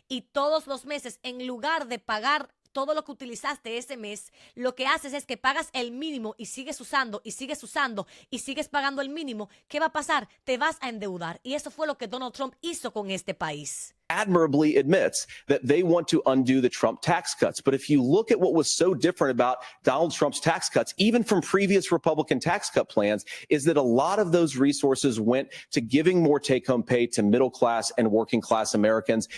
y todos los meses, en lugar de pagar todo lo que utilizaste ese mes, lo que haces es que pagas el mínimo y sigues usando y sigues usando y sigues pagando el mínimo, ¿qué va a pasar? Te vas a endeudar. Y eso fue lo que Donald Trump hizo con este país. Admirably admits that they want to undo the Trump tax cuts. But if you look at what was so different about Donald Trump's tax cuts, even from previous Republican tax cut plans, is that a lot of those resources went to giving more take-home pay to middle-class and working-class Americans.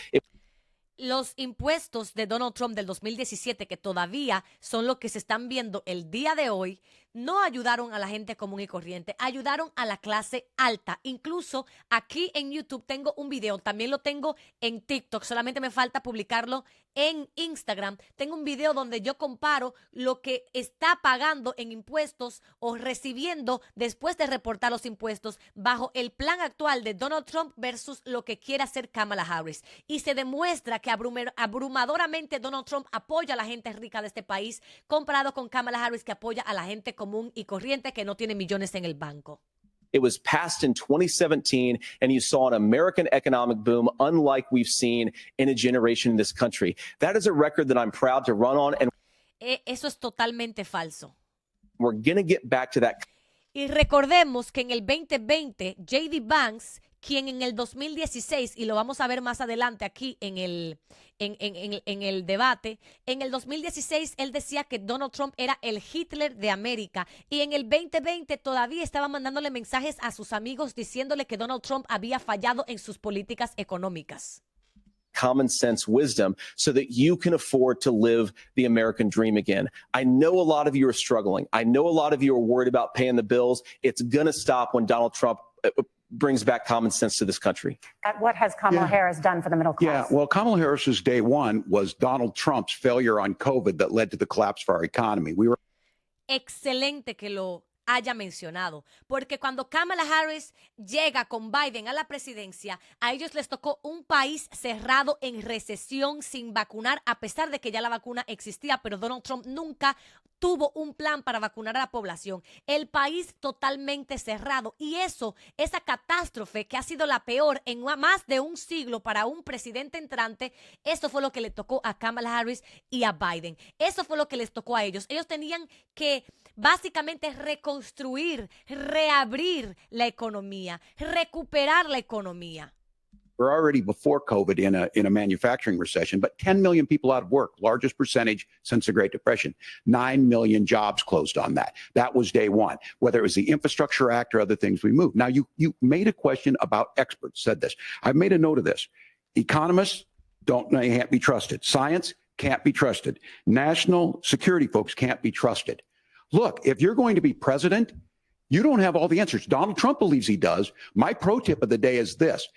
los impuestos de Donald Trump del 2017, que todavía son los que se están viendo el día de hoy, no ayudaron a la gente común y corriente, ayudaron a la clase alta. Incluso aquí en YouTube tengo un video, también lo tengo en TikTok, solamente me falta publicarlo en Instagram. Tengo un video donde yo comparo lo que está pagando en impuestos o recibiendo después de reportar los impuestos bajo el plan actual de Donald Trump versus lo que quiere hacer Kamala Harris. Y se demuestra que abrumadoramente Donald Trump apoya a la gente rica de este país comparado con Kamala Harris, que apoya a la gente común y corriente que no tiene millones en el banco. It was passed in 2017, and you saw an American economic boom unlike we've seen in a generation in this country. That is a record that I'm proud to run on, and Eso es totalmente falso. we're going to get back to that. Y recordemos que en el 2020, J.D. Vance, quien en el 2016, y lo vamos a ver más adelante aquí en el debate, en el 2016 él decía que Donald Trump era el Hitler de América, y en el 2020 todavía estaba mandándole mensajes a sus amigos diciéndole que Donald Trump había fallado en sus políticas económicas. Common sense wisdom so that you can afford to live the American dream again. I know a lot of you are struggling. I know a lot of you are worried about paying the bills. It's going to stop when Donald Trump brings back common sense to this country. What has Kamala Harris done for the middle Yeah, class? well, Kamala Harris's day one was Donald Trump's failure on COVID that led to the collapse of our economy. We were Excelente que lo haya mencionado, porque cuando Kamala Harris llega con Biden a la presidencia, a ellos les tocó un país cerrado en recesión sin vacunar, a pesar de que ya la vacuna existía, pero Donald Trump nunca tuvo un plan para vacunar a la población. El país totalmente cerrado, y esa catástrofe que ha sido la peor en más de un siglo para un presidente entrante, eso fue lo que le tocó a Kamala Harris y a Biden. Eso fue lo que les tocó a ellos. Ellos tenían que básicamente reconstruir, reabrir la economía, recuperar la economía. We're already before COVID in a manufacturing recession, but 10 million people out of work, largest percentage since the Great Depression. 9 million jobs closed on that. That was day one. Whether it was the Infrastructure Act or other things we moved. Now, you made a question about experts, said this. I've made a note of this. Economists can't be trusted. Science can't be trusted. National security folks can't be trusted. Look, if you're going to be president, you don't have all the answers. Donald Trump believes he does. My pro tip of the day is this.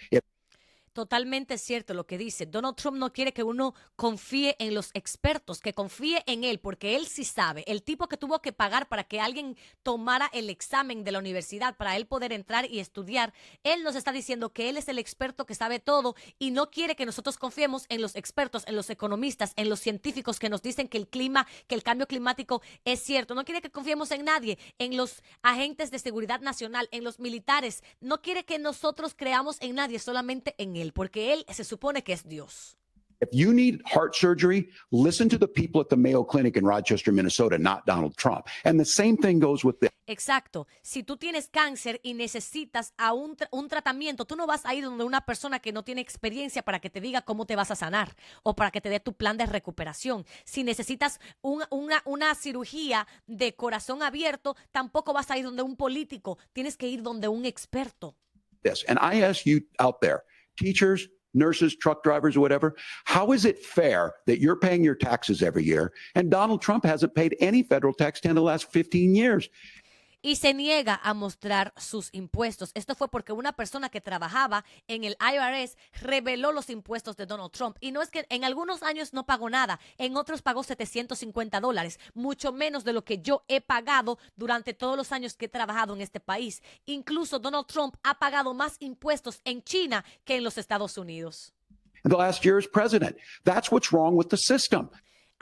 Totalmente cierto lo que dice. Donald Trump no quiere que uno confíe en los expertos, que confíe en él, porque él sí sabe. El tipo que tuvo que pagar para que alguien tomara el examen de la universidad para él poder entrar y estudiar, él nos está diciendo que él es el experto que sabe todo y no quiere que nosotros confiemos en los expertos, en los economistas, en los científicos que nos dicen que el cambio climático es cierto. No quiere que confiemos en nadie, en los agentes de seguridad nacional, en los militares. No quiere que nosotros creamos en nadie, solamente en él, porque él se supone que es Dios. If you need heart surgery, listen to the people at the Mayo Clinic in Rochester, Minnesota, not Donald Trump. And the same thing goes with this. Exacto. Si tú tienes cáncer y necesitas un tratamiento, tú no vas a ir donde una persona que no tiene experiencia para que te diga cómo te vas a sanar o para que te dé tu plan de recuperación. Si necesitas una cirugía de corazón abierto, tampoco vas a ir donde un político. Tienes que ir donde un experto. And I ask you out there, teachers, nurses, truck drivers, or whatever, how is it fair that you're paying your taxes every year and Donald Trump hasn't paid any federal tax in the last 15 years? Y se niega a mostrar sus impuestos. Esto fue porque una persona que trabajaba en el IRS reveló los impuestos de Donald Trump. Y no es que en algunos años no pagó nada, en otros pagó $750, mucho menos de lo que yo he pagado durante todos los años que he trabajado en este país. Incluso Donald Trump ha pagado más impuestos en China que en los Estados Unidos. The last year as president. That's what's wrong with the system.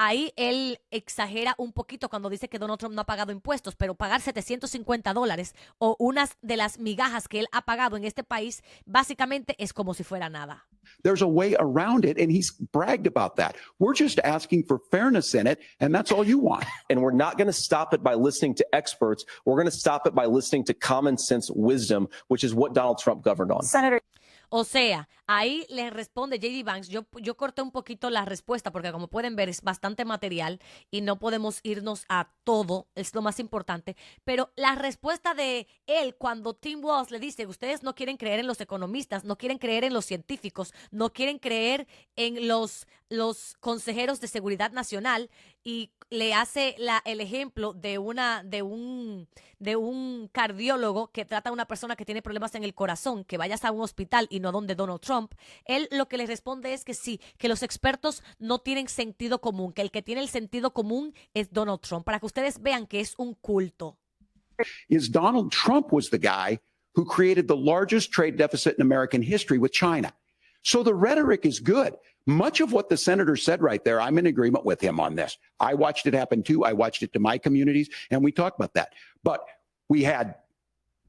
Ahí él exagera un poquito cuando dice que Donald Trump no ha pagado impuestos, pero pagar $750 o unas de las migajas que él ha pagado en este país, básicamente es como si fuera nada. There's a way around it, and he's bragged about that. We're just asking for fairness in it, and that's all you want. And we're not going to stop it by listening to experts. We're going to stop it by listening to common sense wisdom, which is what Donald Trump governed on. Senator. O sea, ahí le responde JD Vance. Yo corté un poquito la respuesta porque como pueden ver es bastante material y no podemos irnos a todo, es lo más importante. Pero la respuesta de él cuando Tim Walz le dice, ustedes no quieren creer en los economistas, no quieren creer en los científicos, no quieren creer en los consejeros de seguridad nacional y le hace el ejemplo de un cardiólogo que trata a una persona que tiene problemas en el corazón, que vayas a un hospital y no donde Donald Trump. Él lo que le responde es que sí, que los expertos no tienen sentido común, que el que tiene el sentido común es Donald Trump, para que ustedes vean que es un culto. Is Donald Trump was the guy who created the largest trade deficit in American history with China. So the rhetoric is good. Much of what the senator said right there, I'm in agreement with him on this. I watched it happen too. I watched it to my communities, and we talked about that. But we had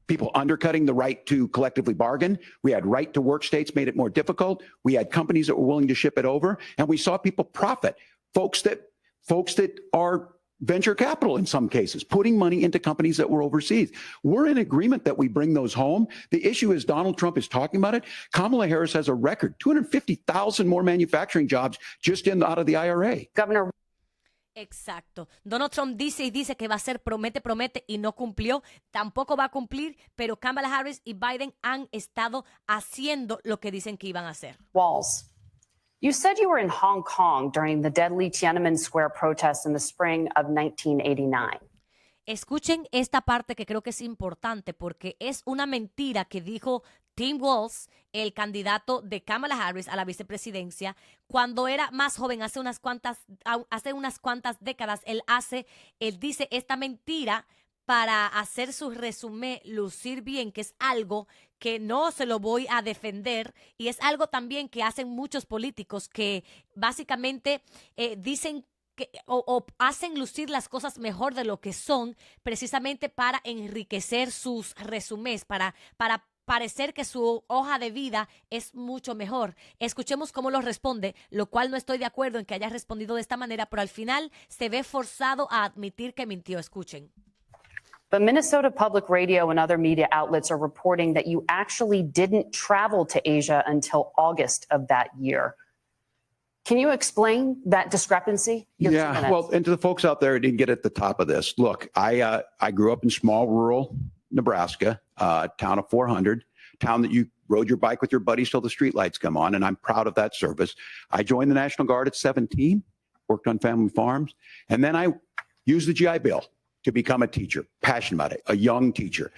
people undercutting the right to collectively bargain. We had right to work states made it more difficult. We had companies that were willing to ship it over, and we saw people profit. Folks that are venture capital in some cases, putting money into companies that were overseas. We're in agreement that we bring those home. The issue is Donald Trump is talking about it. Kamala Harris has a record, 250,000 more manufacturing jobs just out of the IRA. Governor. Exacto. Donald Trump dice y dice que va a ser promete y no cumplió. Tampoco va a cumplir, pero Kamala Harris y Biden han estado haciendo lo que dicen que iban a hacer. Walz. You said you were in Hong Kong during the deadly Tiananmen Square protests in the spring of 1989. Escuchen esta parte que creo que es importante porque es una mentira que dijo Tim Walz, el candidato de Kamala Harris a la vicepresidencia, cuando era más joven, hace unas cuantas décadas. Él dice esta mentira para hacer su resumen lucir bien, que es algo que no se lo voy a defender y es algo también que hacen muchos políticos que básicamente dicen o hacen lucir las cosas mejor de lo que son, precisamente para enriquecer sus resumés, para parecer que su hoja de vida es mucho mejor. Escuchemos cómo lo responde, lo cual no estoy de acuerdo en que haya respondido de esta manera, pero al final se ve forzado a admitir que mintió. Escuchen. But Minnesota Public Radio and other media outlets are reporting that you actually didn't travel to Asia until August of that year. Can you explain that discrepancy? Yeah, well, and to the folks out there who didn't get at the top of this, look, I grew up in small rural Nebraska, town of 400, town that you rode your bike with your buddies till the streetlights come on, and I'm proud of that service. I joined the National Guard at 17, worked on family farms, and then I used the GI Bill to become a teacher, passionate about it, a young teacher.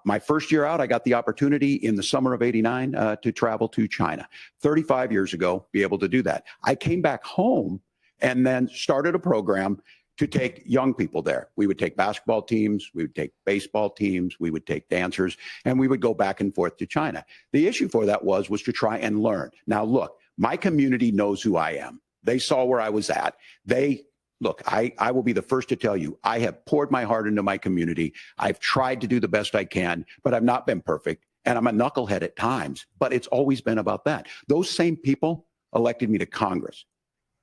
My first year out, I got the opportunity in the summer of '89 to travel to China. 35 years ago, be able to do that. I came back home and then started a program to take young people there. We would take basketball teams, we would take baseball teams, we would take dancers, and we would go back and forth to China. The issue for that was to try and learn. Now, look, my community knows who I am. They saw where I was at. Look, I will be the first to tell you, I have poured my heart into my community. I've tried to do the best I can, but I've not been perfect. And I'm a knucklehead at times, but it's always been about that. Those same people elected me to Congress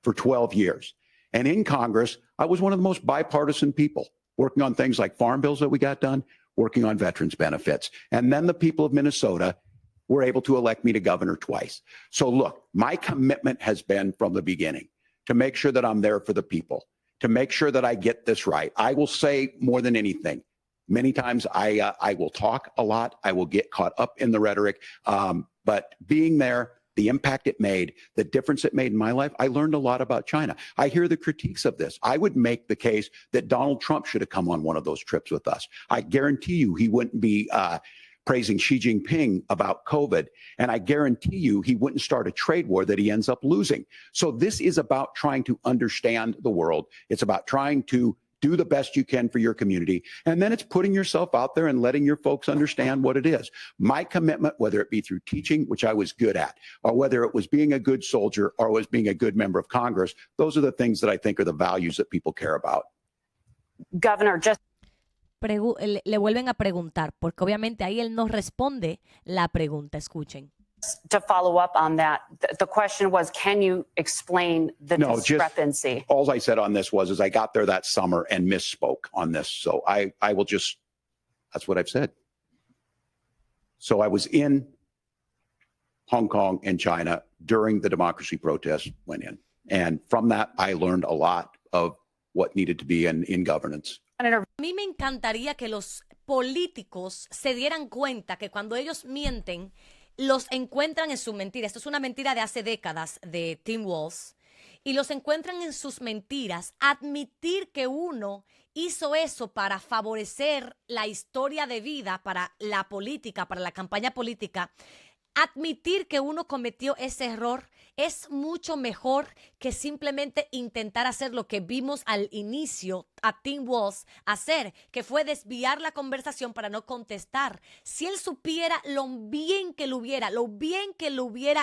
for 12 years. And in Congress, I was one of the most bipartisan people, working on things like farm bills that we got done, working on veterans benefits. And then the people of Minnesota were able to elect me to governor twice. So look, my commitment has been from the beginning to make sure that I'm there for the people, to make sure that I get this right. I will say more than anything. Many times I will talk a lot. I will get caught up in the rhetoric. But being there, the impact it made, the difference it made in my life, I learned a lot about China. I hear the critiques of this. I would make the case that Donald Trump should have come on one of those trips with us. I guarantee you he wouldn't be praising Xi Jinping about COVID. And I guarantee you he wouldn't start a trade war that he ends up losing. So this is about trying to understand the world. It's about trying to do the best you can for your community. And then it's putting yourself out there and letting your folks understand what it is. My commitment, whether it be through teaching, which I was good at, or whether it was being a good soldier or was being a good member of Congress, those are the things that I think are the values that people care about. Governor, just le vuelven a preguntar, porque obviamente ahí él no responde la pregunta. Escuchen. to follow up on that, the question was, can you explain the discrepancy? Just, all I said on this is I got there that summer and misspoke on this. So I will just, that's what I've said. So I was in Hong Kong, and China during the democracy protests went in. And from that, I learned a lot of what needed to be in governance. A mí me encantaría que los políticos se dieran cuenta que cuando ellos mienten, los encuentran en su mentira. Esto es una mentira de hace décadas de Tim Walz. Y los encuentran en sus mentiras. Admitir que uno hizo eso para favorecer la historia de vida, para la política, para la campaña política. Admitir que uno cometió ese error es mucho mejor que simplemente intentar hacer lo que vimos al inicio a Tim Walz hacer, que fue desviar la conversación para no contestar. Si él supiera lo bien que lo hubiera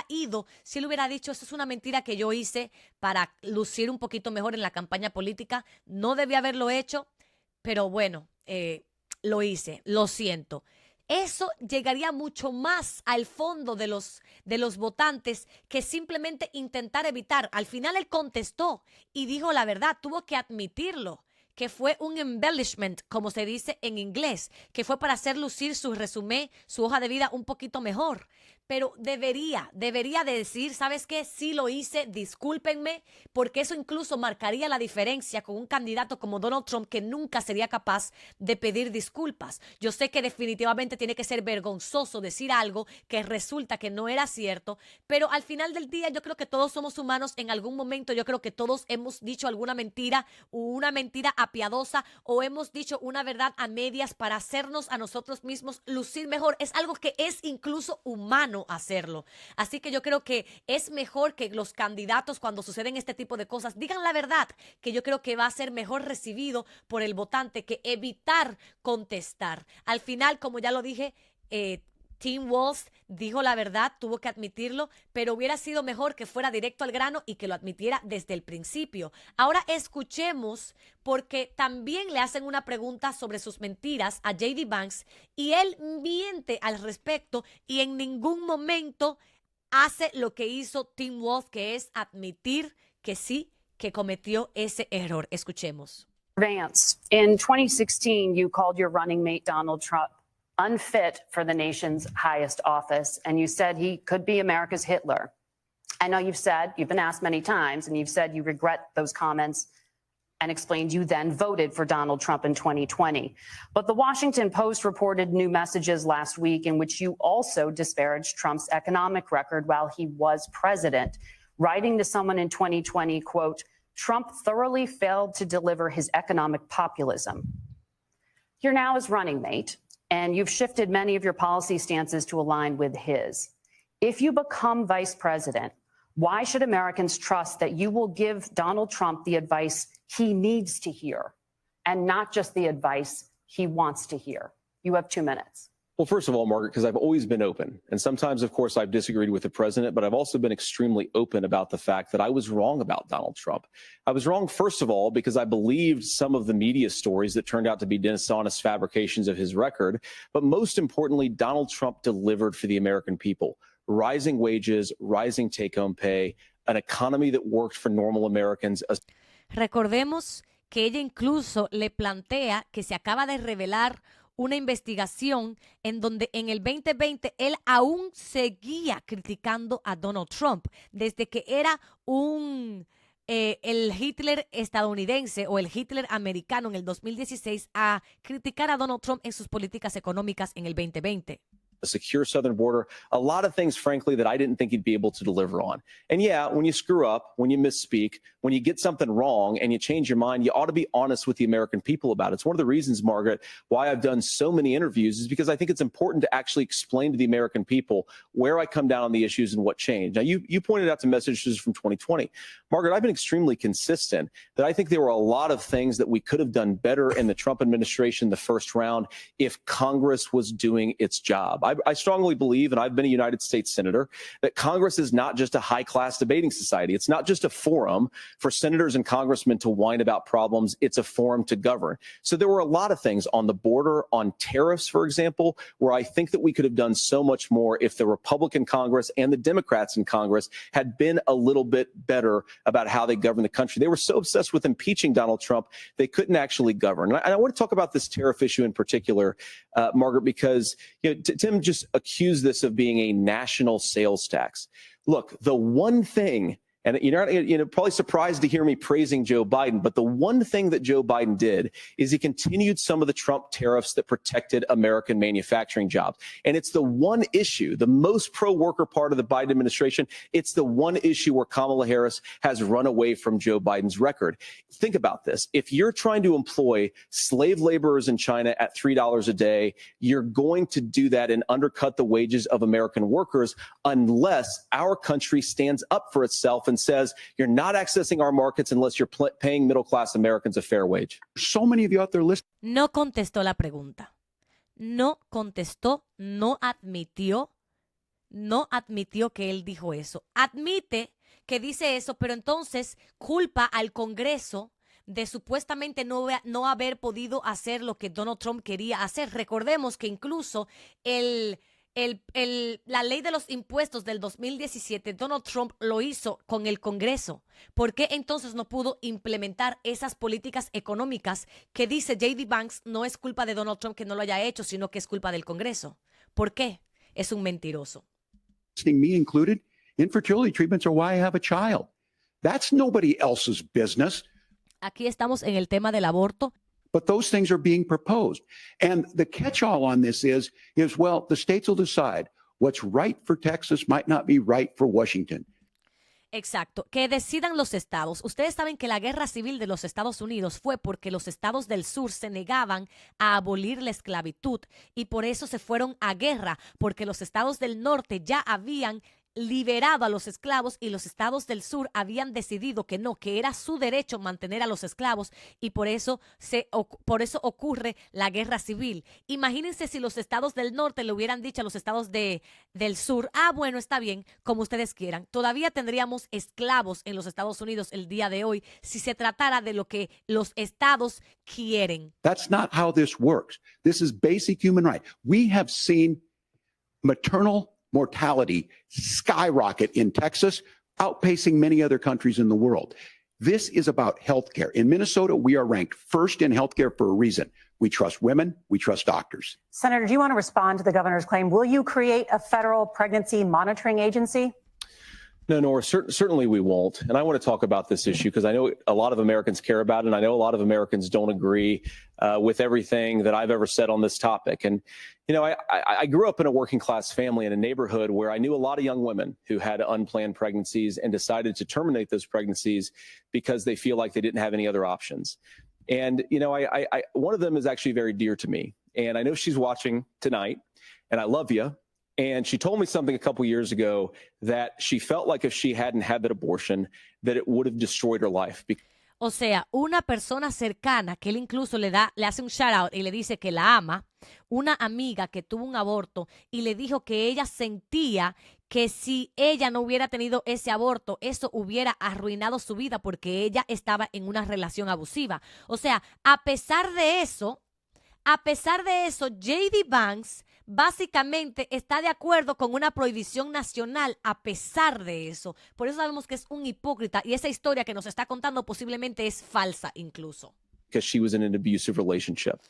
ido, si él hubiera dicho, eso es una mentira que yo hice para lucir un poquito mejor en la campaña política, no debía haberlo hecho, pero bueno, lo hice, lo siento. Eso llegaría mucho más al fondo de los votantes que simplemente intentar evitar. Al final él contestó y dijo la verdad, tuvo que admitirlo, que fue un embellishment, como se dice en inglés, que fue para hacer lucir su resumen, su hoja de vida un poquito mejor. Pero debería de decir, ¿sabes qué? Sí lo hice, discúlpenme, porque eso incluso marcaría la diferencia con un candidato como Donald Trump que nunca sería capaz de pedir disculpas. Yo sé que definitivamente tiene que ser vergonzoso decir algo que resulta que no era cierto, pero al final del día yo creo que todos somos humanos en algún momento. Yo creo que todos hemos dicho alguna mentira, una mentira apiadosa, o hemos dicho una verdad a medias para hacernos a nosotros mismos lucir mejor. Es algo que es incluso humano hacerlo. Así que yo creo que es mejor que los candidatos, cuando suceden este tipo de cosas, digan la verdad, que yo creo que va a ser mejor recibido por el votante que evitar contestar. Al final, como ya lo dije, Tim Walz dijo la verdad, tuvo que admitirlo, pero hubiera sido mejor que fuera directo al grano y que lo admitiera desde el principio. Ahora escuchemos, porque también le hacen una pregunta sobre sus mentiras a J.D. Vance y él miente al respecto y en ningún momento hace lo que hizo Tim Walz, que es admitir que sí, que cometió ese error. Escuchemos. Vance, in 2016, you called your running mate Donald Trump unfit for the nation's highest office, and you said he could be America's Hitler. I know you've been asked many times, and you've said you regret those comments and explained you then voted for Donald Trump in 2020. But the Washington Post reported new messages last week in which you also disparaged Trump's economic record while he was president, writing to someone in 2020, quote, Trump thoroughly failed to deliver his economic populism. You're now his running mate, and you've shifted many of your policy stances to align with his. If you become vice president, why should Americans trust that you will give Donald Trump the advice he needs to hear and not just the advice he wants to hear? You have 2 minutes. Well, first of all, Margaret, because I've always been open. And sometimes, of course, I've disagreed with the president, but I've also been extremely open about the fact that I was wrong about Donald Trump. I was wrong, first of all, because I believed some of the media stories that turned out to be dishonest fabrications of his record. But most importantly, Donald Trump delivered for the American people. Rising wages, rising take-home pay, an economy that worked for normal Americans. Recordemos que ella incluso le plantea que se acaba de revelar una investigación en donde en el 2020 él aún seguía criticando a Donald Trump desde que era el Hitler estadounidense o el Hitler americano en el 2016 a criticar a Donald Trump en sus políticas económicas en el 2020. A secure southern border, a lot of things, frankly, that I didn't think he'd be able to deliver on. And yeah, when you screw up, when you misspeak, when you get something wrong and you change your mind, you ought to be honest with the American people about it. It's one of the reasons, Margaret, why I've done so many interviews is because I think it's important to actually explain to the American people where I come down on the issues and what changed. Now, you pointed out the messages from 2020. Margaret, I've been extremely consistent that I think there were a lot of things that we could have done better in the Trump administration the first round if Congress was doing its job. I strongly believe, and I've been a United States Senator, that Congress is not just a high-class debating society. It's not just a forum for senators and congressmen to whine about problems. It's a forum to govern. So there were a lot of things on the border, on tariffs, for example, where I think that we could have done so much more if the Republican Congress and the Democrats in Congress had been a little bit better about how they govern the country. They were so obsessed with impeaching Donald Trump, they couldn't actually govern. And I want to talk about this tariff issue in particular, Margaret, because Tim them just accuse this of being a national sales tax. Look, the one thing, and you're probably surprised to hear me praising Joe Biden, but the one thing that Joe Biden did is he continued some of the Trump tariffs that protected American manufacturing jobs. And it's the one issue, the most pro-worker part of the Biden administration, it's the one issue where Kamala Harris has run away from Joe Biden's record. Think about this. If you're trying to employ slave laborers in China at $3 a day, you're going to do that and undercut the wages of American workers unless our country stands up for itself and says you're not accessing our markets unless you're paying middle-class Americans a fair wage. So many of you out there listening. No contestó la pregunta. No contestó, no admitió que él dijo eso. Admite que dice eso, pero entonces culpa al Congreso de supuestamente no haber podido hacer lo que Donald Trump quería hacer. Recordemos que incluso la ley de los impuestos del 2017, Donald Trump lo hizo con el Congreso. ¿Por qué entonces no pudo implementar esas políticas económicas que dice J.D. Vance no es culpa de Donald Trump que no lo haya hecho, sino que es culpa del Congreso? ¿Por qué? Es un mentiroso. Me included, infertility treatments are why I have a child. That's nobody else's business. Aquí estamos en el tema del aborto. But those things are being proposed. And the catch-all on this is, well, the states will decide what's right for Texas might not be right for Washington. Exacto, que decidan los estados. Ustedes saben que la guerra civil de los Estados Unidos fue porque los estados del sur se negaban a abolir la esclavitud y por eso se fueron a guerra, porque los estados del norte ya habían liberado a los esclavos y los estados del sur habían decidido que no, que era su derecho mantener a los esclavos y por eso ocurre la guerra civil. Imagínense si los estados del norte le hubieran dicho a los estados del sur, bueno, está bien, como ustedes quieran. Todavía tendríamos esclavos en los Estados Unidos el día de hoy si se tratara de lo que los estados quieren. That's not how this works. This is basic human right. We have seen maternal mortality skyrocket in Texas, outpacing many other countries in the world. This is about healthcare. In Minnesota, we are ranked first in healthcare for a reason. We trust women, we trust doctors. Senator, do you want to respond to the governor's claim? Will you create a federal pregnancy monitoring agency? No, Nora, certainly we won't. And I want to talk about this issue because I know a lot of Americans care about it, and I know a lot of Americans don't agree with everything that I've ever said on this topic. And, you know, I grew up in a working class family in a neighborhood where I knew a lot of young women who had unplanned pregnancies and decided to terminate those pregnancies because they feel like they didn't have any other options. And, you know, one of them is actually very dear to me. And I know she's watching tonight, and I love you. And she told me something a couple years ago that she felt like if she hadn't had that abortion, that it would have destroyed her life. O sea, una persona cercana que él incluso le hace un shout out y le dice que la ama, una amiga que tuvo un aborto y le dijo que ella sentía que si ella no hubiera tenido ese aborto, eso hubiera arruinado su vida porque ella estaba en una relación abusiva. O sea, a pesar de eso, J.D. Vance básicamente está de acuerdo con una prohibición nacional a pesar de eso. Por eso sabemos que es un hipócrita y esa historia que nos está contando posiblemente es falsa incluso. Because she was in an abusive relationship.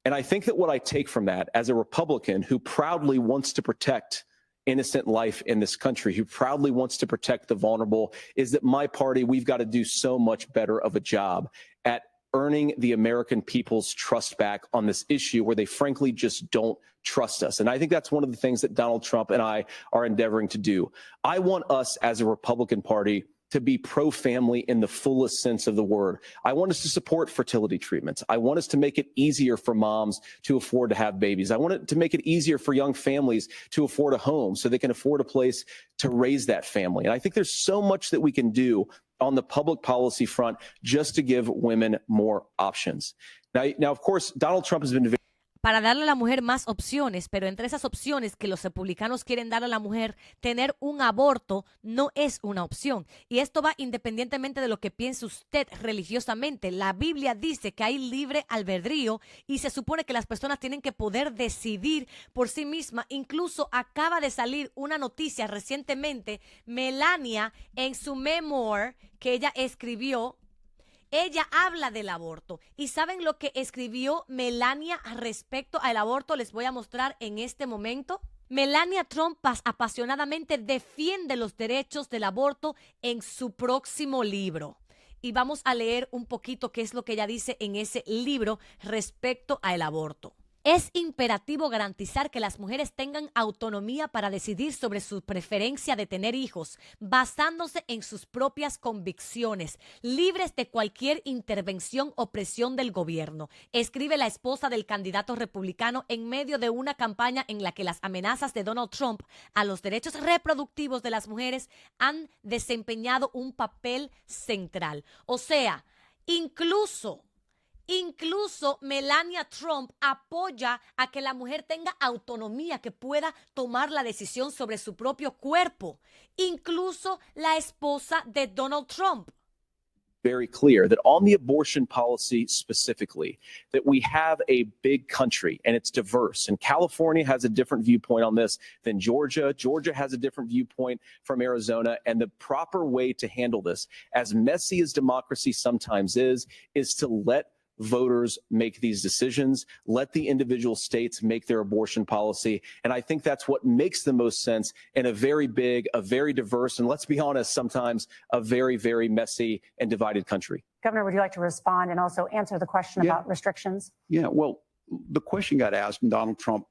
And I think that what I take from that as a Republican who proudly wants to protect innocent life in this country, who proudly wants to protect the vulnerable, is that my party, we've got to do so much better of a job at earning the American people's trust back on this issue where they frankly just don't trust us. And I think that's one of the things that Donald Trump and I are endeavoring to do. I want us as a Republican Party to be pro-family in the fullest sense of the word. I want us to support fertility treatments. I want us to make it easier for moms to afford to have babies. I want it to make it easier for young families to afford a home so they can afford a place to raise that family. And I think there's so much that we can do on the public policy front just to give women more options. Now, of course, Donald Trump has been para darle a la mujer más opciones, pero entre esas opciones que los republicanos quieren darle a la mujer, tener un aborto no es una opción. Y esto va independientemente de lo que piense usted religiosamente. La Biblia dice que hay libre albedrío y se supone que las personas tienen que poder decidir por sí mismas. Incluso acaba de salir una noticia recientemente, Melania en su memoir que ella escribió, ella habla del aborto. ¿Y saben lo que escribió Melania respecto al aborto? Les voy a mostrar en este momento. Melania Trump apasionadamente defiende los derechos del aborto en su próximo libro. Y vamos a leer un poquito qué es lo que ella dice en ese libro respecto al aborto. Es imperativo garantizar que las mujeres tengan autonomía para decidir sobre su preferencia de tener hijos, basándose en sus propias convicciones, libres de cualquier intervención o presión del gobierno, escribe la esposa del candidato republicano en medio de una campaña en la que las amenazas de Donald Trump a los derechos reproductivos de las mujeres han desempeñado un papel central. O sea, Incluso Melania Trump apoya a que la mujer tenga autonomía, que pueda tomar la decisión sobre su propio cuerpo. Incluso la esposa de Donald Trump. Very clear that on the abortion policy specifically, that we have a big country and it's diverse. And California has a different viewpoint on this than Georgia. Georgia has a different viewpoint from Arizona. And the proper way to handle this, as messy as democracy sometimes is to let voters make these decisions, let the individual states make their abortion policy. And I think that's what makes the most sense in a very big, a very diverse, and let's be honest, sometimes a very, very messy and divided country. Governor, would you like to respond and also answer the question about restrictions? Yeah, well, the question got asked, and Donald Trump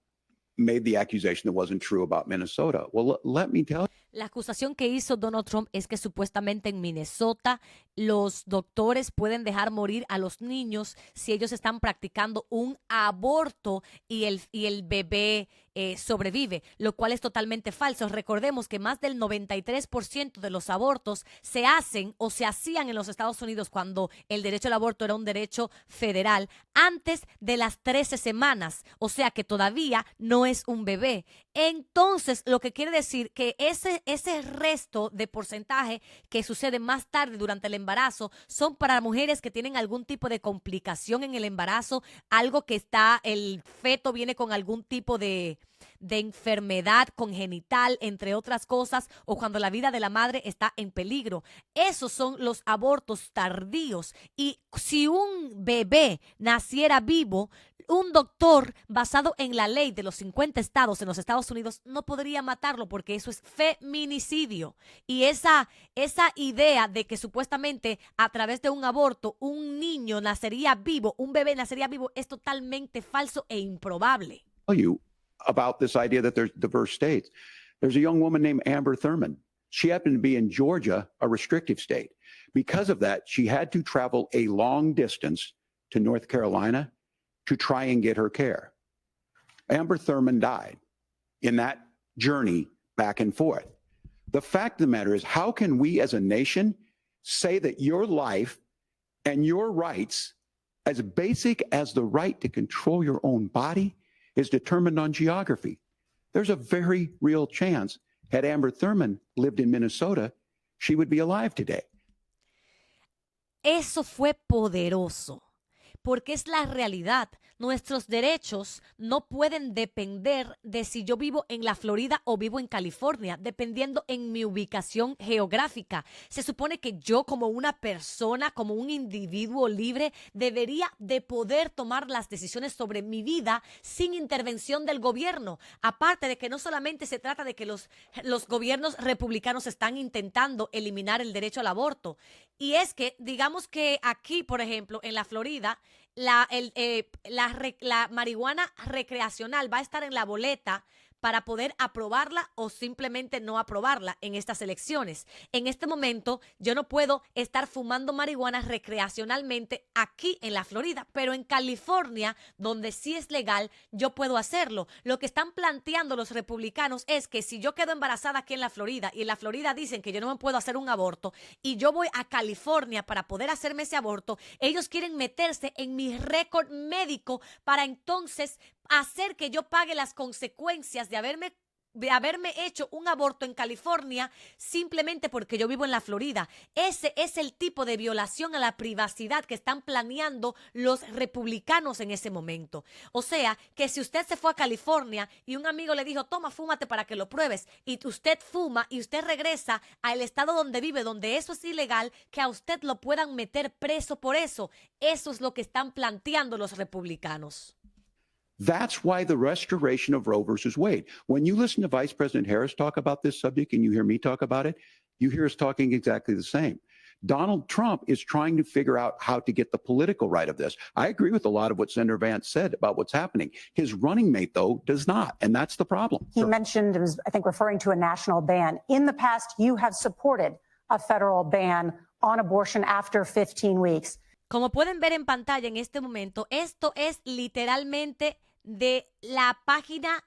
made the accusation that wasn't true about Minnesota. Well, let me tell you. La acusación que hizo Donald Trump es que supuestamente en Minnesota los doctores pueden dejar morir a los niños si ellos están practicando un aborto y el bebé sobrevive, lo cual es totalmente falso. Recordemos que más del 93% de los abortos se hacen o se hacían en los Estados Unidos cuando el derecho al aborto era un derecho federal antes de las 13 semanas, o sea que todavía no es un bebé. Entonces, lo que quiere decir que ese resto de porcentaje que sucede más tarde durante el embarazo son para mujeres que tienen algún tipo de complicación en el embarazo, algo que el feto viene con algún tipo de enfermedad congenital, entre otras cosas, o cuando la vida de la madre está en peligro. Esos son los abortos tardíos. Y si un bebé naciera vivo, un doctor basado en la ley de los 50 estados en los Estados Unidos no podría matarlo porque eso es feminicidio. Y esa idea de que supuestamente a través de un aborto un niño nacería vivo, un bebé nacería vivo, es totalmente falso e improbable. You about this idea that there's diverse states. There's a young woman named Amber Thurman. She happened to be in Georgia, a restrictive state. Because of that, she had to travel a long distance to North Carolina to try and get her care. Amber Thurman died in that journey back and forth. The fact of the matter is, how can we as a nation say that your life and your rights, as basic as the right to control your own body, is determined on geography? There's a very real chance, had Amber Thurman lived in Minnesota, she would be alive today. Eso fue poderoso, porque es la realidad. Nuestros derechos no pueden depender de si yo vivo en la Florida o vivo en California, dependiendo en mi ubicación geográfica. Se supone que yo como una persona, como un individuo libre, debería de poder tomar las decisiones sobre mi vida sin intervención del gobierno. Aparte de que no solamente se trata de que los gobiernos republicanos están intentando eliminar el derecho al aborto. Y es que, digamos que aquí, por ejemplo, en la Florida, la marihuana recreacional va a estar en la boleta para poder aprobarla o simplemente no aprobarla en estas elecciones. En este momento, yo no puedo estar fumando marihuana recreacionalmente aquí en la Florida, pero en California, donde sí es legal, yo puedo hacerlo. Lo que están planteando los republicanos es que si yo quedo embarazada aquí en la Florida y en la Florida dicen que yo no me puedo hacer un aborto y yo voy a California para poder hacerme ese aborto, ellos quieren meterse en mi récord médico para entonces hacer que yo pague las consecuencias de haberme de haberme hecho un aborto en California simplemente porque yo vivo en la Florida. Ese es el tipo de violación a la privacidad que están planeando los republicanos en ese momento. O sea, que si usted se fue a California y un amigo le dijo, toma, fúmate para que lo pruebes, y usted fuma y usted regresa al estado donde vive, donde eso es ilegal, que a usted lo puedan meter preso por eso. Eso es lo que están planteando los republicanos. That's why the restoration of Roe versus Wade. When you listen to Vice President Harris talk about this subject and you hear me talk about it, you hear us talking exactly the same. Donald Trump is trying to figure out how to get the political right of this. I agree with a lot of what Senator Vance said about what's happening. His running mate, though, does not, and that's the problem. He mentioned, I think, referring to a national ban. In the past, you have supported a federal ban on abortion after 15 weeks. Como pueden ver en pantalla en este momento, esto es literalmente de la página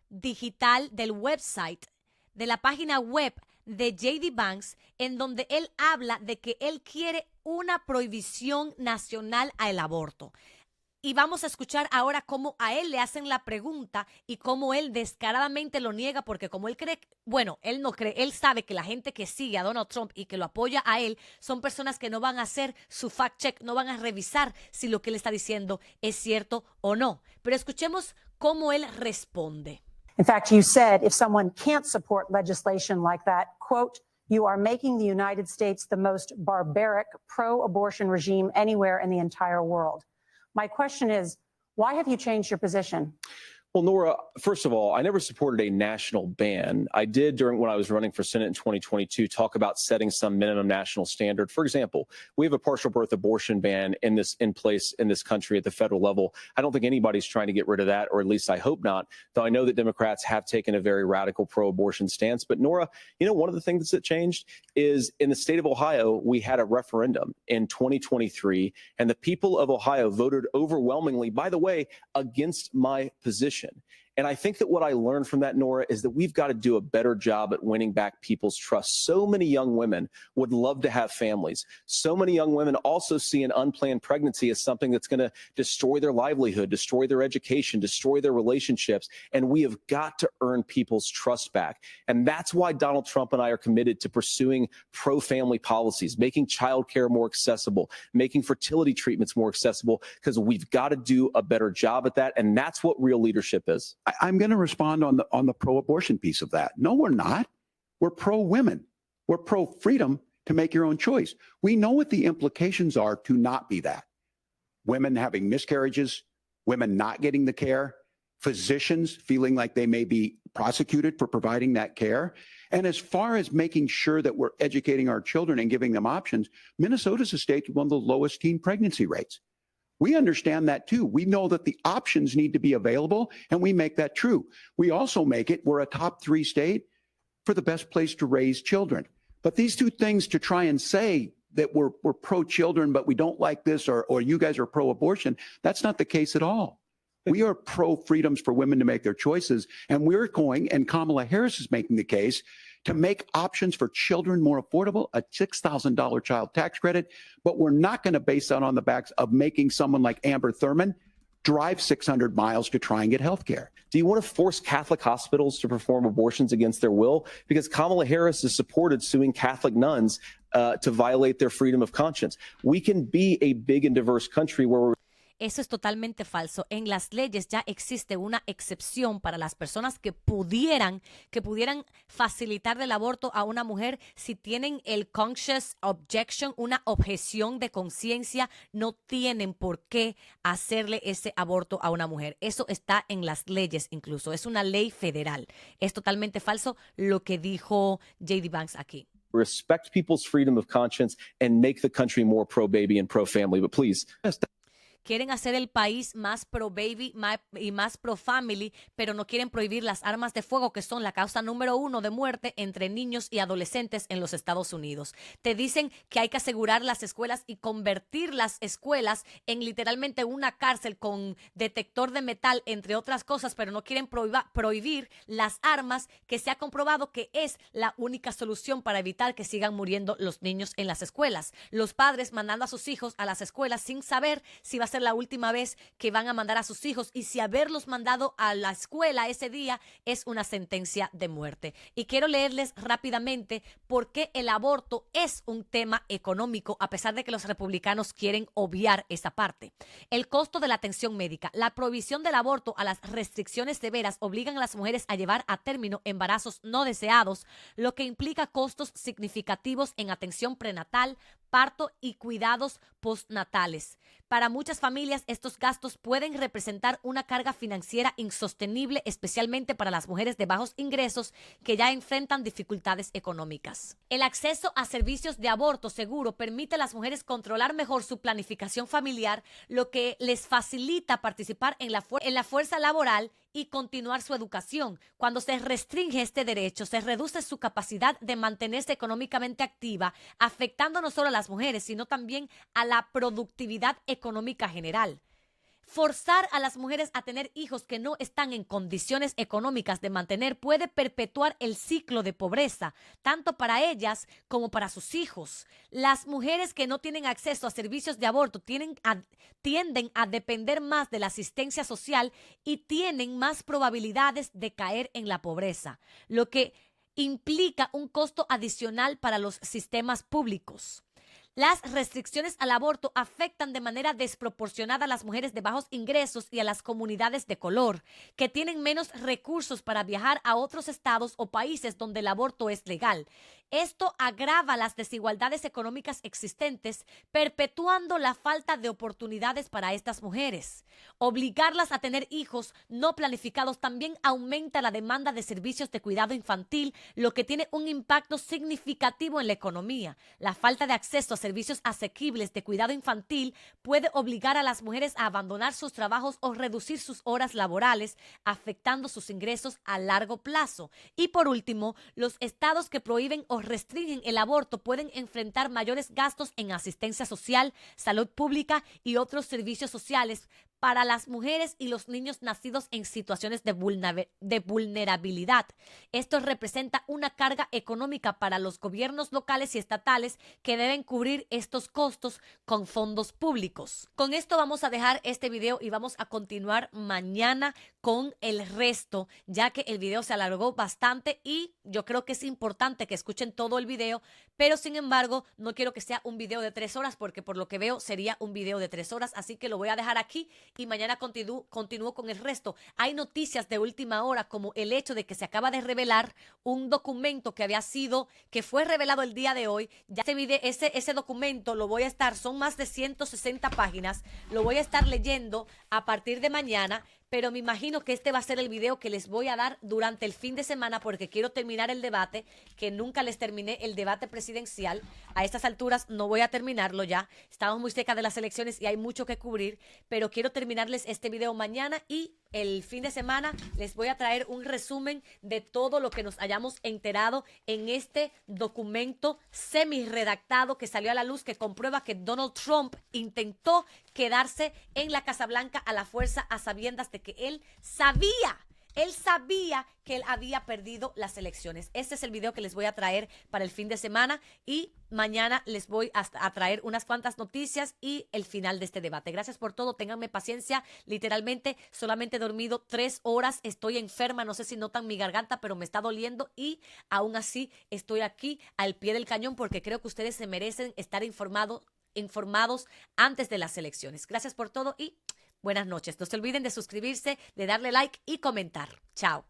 digital del website, de la página web de J.D. Vance, en donde él habla de que él quiere una prohibición nacional al aborto. Y vamos a escuchar ahora cómo a él le hacen la pregunta y cómo él descaradamente lo niega, porque como él cree, bueno, él no cree, él sabe que la gente que sigue a Donald Trump y que lo apoya a él son personas que no van a hacer su fact check, no van a revisar si lo que él está diciendo es cierto o no. Pero escuchemos cómo él responde. In fact, you said if someone can't support legislation like that, quote, you are making the United States the most barbaric pro-abortion regime anywhere in the entire world. My question is, why have you changed your position? Well, Nora, first of all, I never supported a national ban. I did when I was running for Senate in 2022 talk about setting some minimum national standard. For example, we have a partial birth abortion ban in place in this country at the federal level. I don't think anybody's trying to get rid of that, or at least I hope not, though I know that Democrats have taken a very radical pro-abortion stance. But Nora, one of the things that changed is in the state of Ohio, we had a referendum in 2023, and the people of Ohio voted overwhelmingly, by the way, against my position. And I think that what I learned from that, Nora, is that we've got to do a better job at winning back people's trust. So many young women would love to have families. So many young women also see an unplanned pregnancy as something that's going to destroy their livelihood, destroy their education, destroy their relationships. And we have got to earn people's trust back. And that's why Donald Trump and I are committed to pursuing pro-family policies, making childcare more accessible, making fertility treatments more accessible, because we've got to do a better job at that. And that's what real leadership is. I'm going to respond on the pro-abortion piece of that. No, we're not. We're pro-women. We're pro-freedom to make your own choice. We know what the implications are to not be that. Women having miscarriages, women not getting the care, physicians feeling like they may be prosecuted for providing that care. And as far as making sure that we're educating our children and giving them options, Minnesota's a state with one of the lowest teen pregnancy rates. We understand that too. We know that the options need to be available, and we make that true. We also make it, we're a top 3 state for the best place to raise children. But these two things, to try and say that we're pro-children, but we don't like this, or you guys are pro-abortion, that's not the case at all. We are pro-freedoms for women to make their choices, and we're going, and Kamala Harris is making the case, to make options for children more affordable, a $6,000 child tax credit, but we're not going to base that on the backs of making someone like Amber Thurman drive 600 miles to try and get health care. Do you want to force Catholic hospitals to perform abortions against their will? Because Kamala Harris has supported suing Catholic nuns to violate their freedom of conscience. We can be a big and diverse country where we're Eso es totalmente falso. En las leyes ya existe una excepción para las personas que pudieran facilitar el aborto a una mujer si tienen el conscious objection, una objeción de conciencia, no tienen por qué hacerle ese aborto a una mujer. Eso está en las leyes incluso. Es una ley federal. Es totalmente falso lo que dijo J.D. Vance aquí. respect people's freedom of conscience and make the country more pro-baby and pro-family. But please, quieren hacer el país más pro-baby y más pro-family, pero no quieren prohibir las armas de fuego, que son la causa número 1 de muerte entre niños y adolescentes en los Estados Unidos. Te dicen que hay que asegurar las escuelas y convertir las escuelas en literalmente una cárcel con detector de metal, entre otras cosas, pero no quieren prohibir las armas, que se ha comprobado que es la única solución para evitar que sigan muriendo los niños en las escuelas. Los padres mandando a sus hijos a las escuelas sin saber si va a ser ser la última vez que van a mandar a sus hijos, y si haberlos mandado a la escuela ese día es una sentencia de muerte. Y quiero leerles rápidamente por qué el aborto es un tema económico, a pesar de que los republicanos quieren obviar esa parte. El costo de la atención médica, la prohibición del aborto a las restricciones severas obligan a las mujeres a llevar a término embarazos no deseados, lo que implica costos significativos en atención prenatal, parto y cuidados postnatales. Para muchas familias, estos gastos pueden representar una carga financiera insostenible, especialmente para las mujeres de bajos ingresos que ya enfrentan dificultades económicas. El acceso a servicios de aborto seguro permite a las mujeres controlar mejor su planificación familiar, lo que les facilita participar en la fuerza laboral y continuar su educación. Cuando se restringe este derecho, se reduce su capacidad de mantenerse económicamente activa, afectando no solo a las mujeres, sino también a la productividad económica general. Forzar a las mujeres a tener hijos que no están en condiciones económicas de mantener puede perpetuar el ciclo de pobreza, tanto para ellas como para sus hijos. Las mujeres que no tienen acceso a servicios de aborto tienden a depender más de la asistencia social y tienen más probabilidades de caer en la pobreza, lo que implica un costo adicional para los sistemas públicos. Las restricciones al aborto afectan de manera desproporcionada a las mujeres de bajos ingresos y a las comunidades de color, que tienen menos recursos para viajar a otros estados o países donde el aborto es legal. Esto agrava las desigualdades económicas existentes, perpetuando la falta de oportunidades para estas mujeres. Obligarlas a tener hijos no planificados también aumenta la demanda de servicios de cuidado infantil, lo que tiene un impacto significativo en la economía. La falta de acceso a servicios asequibles de cuidado infantil puede obligar a las mujeres a abandonar sus trabajos o reducir sus horas laborales, afectando sus ingresos a largo plazo. Y por último, los estados que prohíben o restringen el aborto pueden enfrentar mayores gastos en asistencia social, salud pública y otros servicios sociales para las mujeres y los niños nacidos en situaciones de vulnerabilidad. Esto representa una carga económica para los gobiernos locales y estatales que deben cubrir estos costos con fondos públicos. Con esto vamos a dejar este video y vamos a continuar mañana con el resto, ya que el video se alargó bastante y yo creo que es importante que escuchen todo el video, pero sin embargo no quiero que sea un video de 3 horas porque por lo que veo sería un video de 3 horas, así que lo voy a dejar aquí y mañana continúo con el resto. Hay noticias de última hora, como el hecho de que se acaba de revelar un documento que fue revelado el día de hoy. Ya ese documento lo voy a estar, son más de 160 páginas, lo voy a estar leyendo a partir de mañana, pero me imagino que este va a ser el video que les voy a dar durante el fin de semana porque quiero terminar el debate, que nunca les terminé el debate presidencial. A estas alturas no voy a terminarlo ya. Estamos muy cerca de las elecciones y hay mucho que cubrir, pero quiero terminarles este video mañana y el fin de semana les voy a traer un resumen de todo lo que nos hayamos enterado en este documento semi-redactado que salió a la luz, que comprueba que Donald Trump intentó quedarse en la Casa Blanca a la fuerza, a sabiendas de que él sabía que él había perdido las elecciones. Este es el video que les voy a traer para el fin de semana y mañana les voy a traer unas cuantas noticias y el final de este debate. Gracias por todo, ténganme paciencia. Literalmente solamente he dormido 3 horas, estoy enferma, no sé si notan mi garganta, pero me está doliendo y aún así estoy aquí al pie del cañón porque creo que ustedes se merecen estar informados antes de las elecciones. Gracias por todo y buenas noches. No se olviden de suscribirse, de darle like y comentar. Chao.